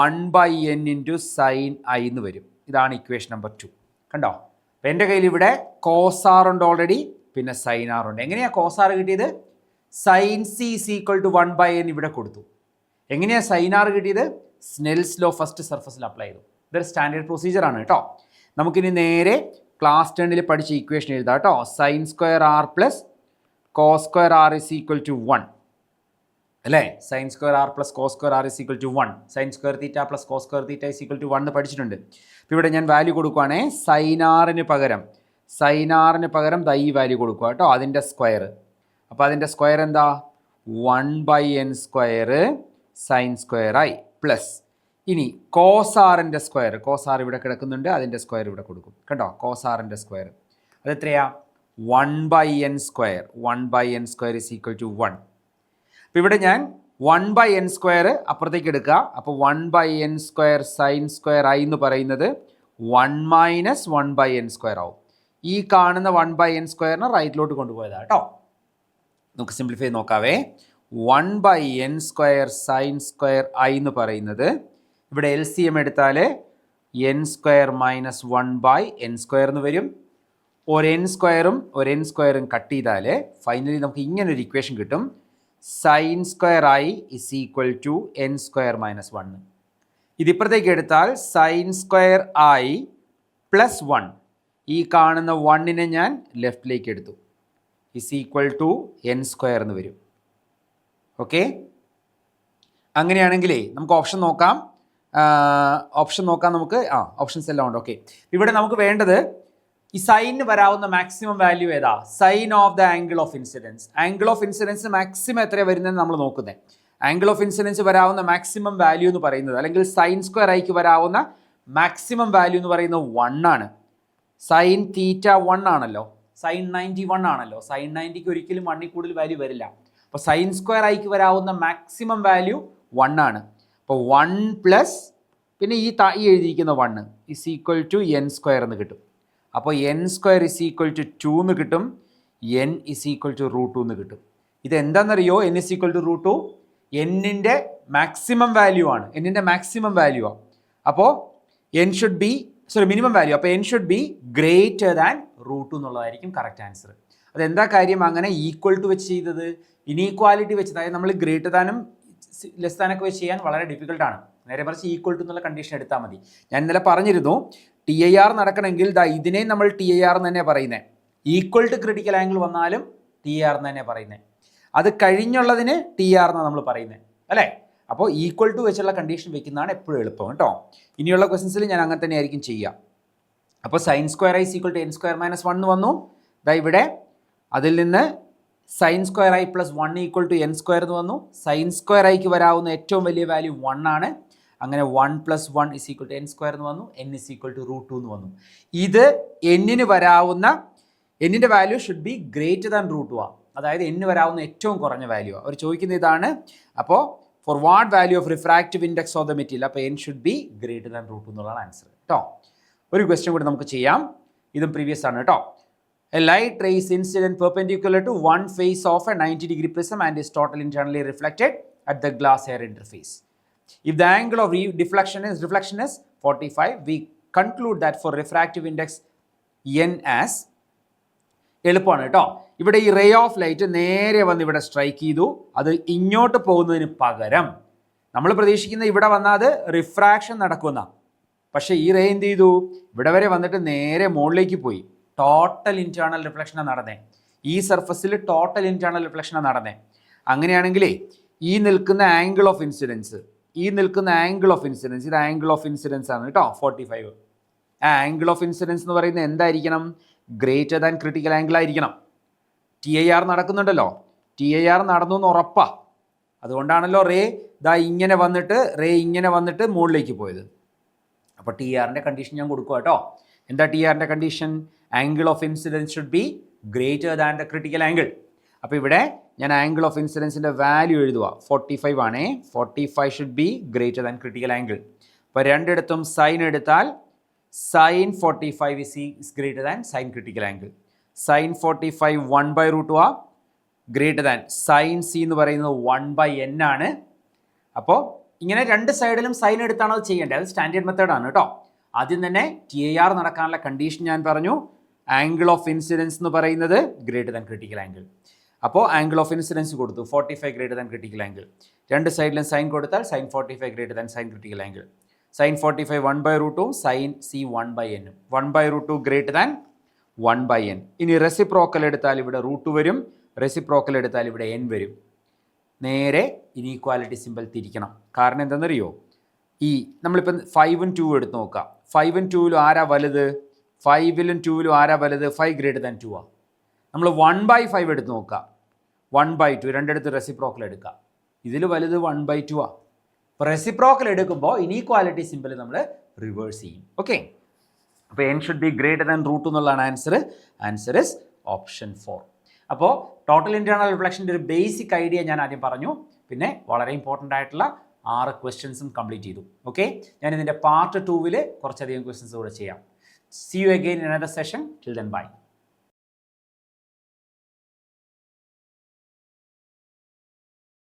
[SPEAKER 1] 1/n × സൈൻ I എന്ന് വരും. ഇതാണ് ഇക്വേഷൻ നമ്പർ 2. കണ്ടോ? അപ്പോൾ എൻ്റെ കയ്യിൽ ഇവിടെ കോസ് R ഉണ്ട് ഓൾറെഡി, പിന്നെ സൈൻ R ഉണ്ട്. എങ്ങനെയാണ് കോസ് R കിട്ടിയത്? സൈൻ C = 1/n ഇവിടെ കൊടുത്തു. എങ്ങനെയാണ് സൈൻ R കിട്ടിയത്? സ്നെൽസ് ലോ ഫസ്റ്റ് സർഫസിൽ അപ്ലൈ ചെയ്തു. ഇതൊരു സ്റ്റാൻഡേർഡ് പ്രൊസീജിയറാണ് കേട്ടോ. നമുക്കിനി നേരെ ക്ലാസ് 10 പഠിച്ച ഇക്വേഷൻ എഴുതാം കേട്ടോ. Sine square R + cos square R = 1 അല്ലേ? Sine square R + cos square R = 1. Sine square θ + cos square θ = 1 എന്ന് പഠിച്ചിട്ടുണ്ട്. അപ്പോൾ ഇവിടെ ഞാൻ വാല്യൂ കൊടുക്കുവാണേ. സൈൻ Rന് പകരം ഈ വാല്യൂ കൊടുക്കുക കേട്ടോ, അതിൻ്റെ സ്ക്വയർ. അപ്പോൾ അതിൻ്റെ സ്ക്വയർ എന്താ? 1/n² sine square I plus ഇനി കോസ് ആറിൻ്റെ സ്ക്വയർ, കോസ് ആർ ഇവിടെ കിടക്കുന്നുണ്ട്, അതിൻ്റെ സ്ക്വയർ ഇവിടെ കൊടുക്കും. കണ്ടോ? കോസ് ആറിൻ്റെ സ്ക്വയർ അതെത്രയാ? 1/n². 1/n² = 1. അപ്പോൾ ഇവിടെ ഞാൻ 1/n² അപ്പുറത്തേക്ക് എടുക്കുക. അപ്പോൾ 1/n² സൈൻ സ്ക്വയർ I എന്ന് പറയുന്നത് 1 - 1/n² ആവും. ഈ കാണുന്ന 1/n² റൈറ്റിലോട്ട് കൊണ്ടുപോയതാണ് കേട്ടോ. നമുക്ക് സിംപ്ലിഫൈ നോക്കാവേ. 1/n² സൈൻ സ്ക്വയർ ഐ എന്ന് പറയുന്നത് ഇവിടെ LCM എടുത്താൽ n² മൈനസ് 1/n² എന്ന് വരും. ഒരു n² കട്ട് ചെയ്താൽ ഫൈനലി നമുക്ക് ഇങ്ങനെ ഒരു ഇക്വേഷൻ കിട്ടും. Sine square i is equal to n² minus 1. ഇതിപ്പുറത്തേക്ക് എടുത്താൽ സൈൻ സ്ക്വയർ ഐ പ്ലസ് 1, ഈ കാണുന്ന 1നെ ഞാൻ ലെഫ്റ്റിലേക്ക് എടുത്തു, ഇസ് ഈക്വൽ ടു n² എന്ന് വരും. ഓക്കെ, അങ്ങനെയാണെങ്കിലേ നമുക്ക് ഓപ്ഷൻ നോക്കാം. നമുക്ക് ഓപ്ഷൻസ് എല്ലാം ഉണ്ട്. ഓക്കെ, ഇവിടെ നമുക്ക് വേണ്ടത് ഈ സൈനിന് വരാവുന്ന മാക്സിമം വാല്യൂ ഏതാ? Sine of the angle of incidence. Angle of incidence maximum എത്രയാണ് വരുന്നതെന്ന് നമ്മൾ നോക്കുന്നത്. ആംഗിൾ ഓഫ് ഇൻസിഡൻസ് വരാവുന്ന മാക്സിമം വാല്യൂ എന്ന് പറയുന്നത്, അല്ലെങ്കിൽ സൈൻ സ്ക്വയർ ഐക്ക് വരാവുന്ന മാക്സിമം വാല്യൂ എന്ന് പറയുന്നത് 1 ആണ്. സൈൻ തീറ്റ 1 ആണല്ലോ, സൈൻ 91 ആണല്ലോ. സൈൻ 90ക്ക് ഒരിക്കലും 1ൽ കൂടുതൽ വാല്യൂ വരില്ല. അപ്പോൾ സൈൻ സ്ക്വയർ ഐക്ക് വരാവുന്ന മാക്സിമം വാല്യൂ 1 ആണ്. അപ്പോൾ 1 പ്ലസ് പിന്നെ ഈ എഴുതിയിരിക്കുന്ന 1 ഇസ് ഈക്വൽ ടു n² എന്ന് കിട്ടും. അപ്പോൾ n² ഇസ് ഈക്വൽ ടു 2 എന്ന് കിട്ടും. n ഇസ് ഈക്വൽ ടു √2 എന്ന് കിട്ടും. ഇത് എന്താണെന്നറിയോ? n ഇസ് ഈക്വൽ ടു √2 എന്നിൻ്റെ മാക്സിമം വാല്യൂ ആണ്. എന്നിൻ്റെ മാക്സിമം വാല്യൂ ആണ്. അപ്പോൾ മിനിമം വാല്യൂ. അപ്പോൾ n should be greater than √2 എന്നുള്ളതായിരിക്കും കറക്റ്റ് ആൻസർ. അതെന്താ കാര്യം അങ്ങനെ ഈക്വൽ ടു വെച്ച് ചെയ്തത്? ഇനീക്വാലിറ്റി വെച്ച്, അതായത് നമ്മൾ ഗ്രേറ്റർ ദാനും ലെസ് ദാനൊക്കെ വെച്ച് ചെയ്യാൻ വളരെ ഡിഫിക്കൽട്ടാണ്. നേരെ മറിച്ച് ഈക്വൽ ടു എന്നുള്ള കണ്ടീഷൻ എടുത്താൽ മതി. ഞാൻ ഇന്നലെ പറഞ്ഞിരുന്നു, TIR നടക്കണമെങ്കിൽ ഇതിനെ നമ്മൾ TIR എന്ന് തന്നെ പറയുന്നത്. ഈക്വൽ ടു ക്രിട്ടിക്കൽ ആംഗിൾ വന്നാലും TIR എന്ന് തന്നെ പറയുന്നത്. അത് കഴിഞ്ഞുള്ളതിന് TR എന്നാണ് നമ്മൾ പറയുന്നത്, അല്ലേ? അപ്പോൾ ഈക്വൽ ടു വെച്ചുള്ള കണ്ടീഷൻ വെക്കുന്നതാണ് എപ്പോഴും എളുപ്പം കേട്ടോ. ഇനിയുള്ള ക്വസ്റ്റൻസിൽ ഞാൻ അങ്ങനെ തന്നെ ആയിരിക്കും ചെയ്യുക. അപ്പോൾ sine square i equal to n² minus 1 വന്നു. ഇവിടെ അതിൽ നിന്ന് sine square i plus 1 equal to n² എന്ന് വന്നു. സൈൻ സ്ക്വയർ ഐക്ക് വരാവുന്ന ഏറ്റവും വലിയ വാല്യൂ 1 ആണ്. അങ്ങനെ 1 plus 1 is equal to n² എന്ന് വന്നു. n ഇസ് ഈക്വൽ ടു √2 എന്ന് വന്നു. ഇത് എന്നിന് വരാവുന്ന എന്നിൻ്റെ value should be greater than √2 ആണ്. അതായത് n വരാവുന്ന ഏറ്റവും കുറഞ്ഞ വാല്യൂ ആണ്. അവർ ചോദിക്കുന്ന ഇതാണ്. അപ്പോൾ for what value of refractive index of the material, അപ്പോൾ n should be greater than √2 എന്നുള്ളതാണ് ആൻസർ കേട്ടോ. ഒരു ക്വസ്റ്റ്യൻ കൂടി നമുക്ക് ചെയ്യാം. ഇതും പ്രീവിയസ് ആണ് കേട്ടോ. A light ray is incident perpendicular to one face of a 90-degree prism and is totally internally reflected at the glass air interface. If the angle of reflection is 45, we conclude that for refractive index n as എളുപ്പമാണ് കേട്ടോ. ഇവിടെ ഈ ray of light നേരെ വന്ന് ഇവിടെ strike ചെയ്തു. അത് ഇങ്ങോട്ട് പോകുന്നതിന് പകരം നമ്മൾ പ്രതീക്ഷിക്കുന്ന ഇവിടെ വന്നാൽ അത് റിഫ്രാക്ഷൻ നടക്കുന്ന, പക്ഷേ ഈ റേ എന്ത് ചെയ്തു? ഇവിടെ വരെ വന്നിട്ട് നേരെ മുകളിലേക്ക് പോയി. ടോട്ടൽ ഇൻറ്റേർണൽ റിഫ്ലക്ഷനാണ് നടന്നേ. ഈ സർഫസിൽ ടോട്ടൽ ഇൻറ്റേർണൽ റിഫ്ലക്ഷനാണ് നടന്നേ. അങ്ങനെയാണെങ്കിലേ ഈ നിൽക്കുന്ന ആംഗിൾ ഓഫ് ഇൻസിഡൻസ്, ഇത് ആംഗിൾ ഓഫ് ഇൻസിഡൻസ് ആണ് കേട്ടോ 45. ആ ആംഗിൾ ഓഫ് ഇൻസിഡൻസ് എന്ന് പറയുന്നത് എന്തായിരിക്കണം? ഗ്രേറ്റർ ദാൻ ക്രിട്ടിക്കൽ ആംഗിൾ ആയിരിക്കണം. TIR നടക്കുന്നുണ്ടല്ലോ, TIR നടന്നു എന്ന് ഉറപ്പാണ്. അതുകൊണ്ടാണല്ലോ റേ ഇങ്ങനെ വന്നിട്ട് മുകളിലേക്ക് പോയത്. അപ്പോൾ TIRൻ്റെ കണ്ടീഷൻ ഞാൻ കൊടുക്കുക കേട്ടോ. എന്താ TIRൻ്റെ condition? Angle of incidence should be greater than the critical angle. അപ്പോൾ ഇവിടെ ഞാൻ ആംഗിൾ ഓഫ് ഇൻസിഡൻസിൻ്റെ വാല്യൂ എഴുതുക. 45 ആണേ. 45 should be greater than critical angle. അപ്പോൾ രണ്ടിടത്തും സൈൻ എടുത്താൽ sine 45 is greater than sine critical angle. Sine 45 1/√2 ആ, ഗ്രേറ്റർ ദാൻ സൈൻ C എന്ന് പറയുന്നത് 1/n ആണ്. അപ്പോൾ ഇങ്ങനെ രണ്ട് സൈഡിലും സൈൻ എടുത്താണ് അത് ചെയ്യേണ്ടത്. അത് സ്റ്റാൻഡേർഡ് മെത്തേഡാണ് കേട്ടോ. ആദ്യം തന്നെ TIR നടക്കാനുള്ള കണ്ടീഷൻ ഞാൻ പറഞ്ഞു. ആംഗിൾ ഓഫ് ഇൻസിഡൻസ് എന്ന് പറയുന്നത് ഗ്രേറ്റർ ദാൻ ക്രിട്ടിക്കൽ ആംഗിൾ. അപ്പോൾ ആംഗിൾ ഓഫ് ഇൻസിഡൻസ് കൊടുത്തു 45 ഗ്രേറ്റർ ദാൻ ക്രിട്ടിക്കൽ ആംഗിൾ. രണ്ട് സൈഡിലും സൈൻ കൊടുത്താൽ sine 45 greater than sine critical angle. Sine 45 1/√2, sine C 1/n. 1/√2 greater than 1/n. ഇനി റെസിപ്രോക്കൽ എടുത്താൽ ഇവിടെ √2 വരും. റെസിപ്രോക്കൽ എടുത്താൽ ഇവിടെ n വരും. നേരെ ഇനീക്വാലിറ്റി സിമ്പിൾ തിരിക്കണം. കാരണം എന്താണെന്നറിയോ? ഈ നമ്മളിപ്പം 5ഉം 2ഉം എടുത്ത് നോക്കാം. 5ഉം 2ലും ആരാ വലുത്? 5ലും 2ലും ആരാ വലുത്? 5 ഗ്രേറ്റർ ദാൻ 2 ആ. നമ്മൾ 1/5 എടുത്ത് നോക്കാം. 1/2 രണ്ടിടത്ത് റെസിപ്രോക്കൽ എടുക്കാം. ഇതിൽ വലുത് 1/2 ആ. അപ്പോൾ റെസിപ്രോക്കൽ എടുക്കുമ്പോൾ ഇനീക്വാലിറ്റി സിമ്പിൾ നമ്മൾ റിവേഴ്സ് ചെയ്യും. ഓക്കെ, അപ്പോൾ n should be greater than √2 എന്നുള്ളതാണ് ആൻസർ. Answer is option 4. അപ്പോൾ ടോട്ടൽ ഇൻറ്റേർണൽ റിഫ്ലക്ഷൻ്റെ ഒരു ബേസിക് ഐഡിയ ഞാൻ ആദ്യം പറഞ്ഞു. പിന്നെ വളരെ ഇമ്പോർട്ടൻ്റ് ആയിട്ടുള്ള 6 ക്വസ്റ്റ്യൻസും കംപ്ലീറ്റ് ചെയ്തു. ഓക്കെ, ഞാൻ ഇതിൻ്റെ പാർട്ട് 2 കുറച്ചധികം ക്വസ്റ്റ്യൻസ് കൂടെ ചെയ്യാം. See you again in another session. Till then, bye.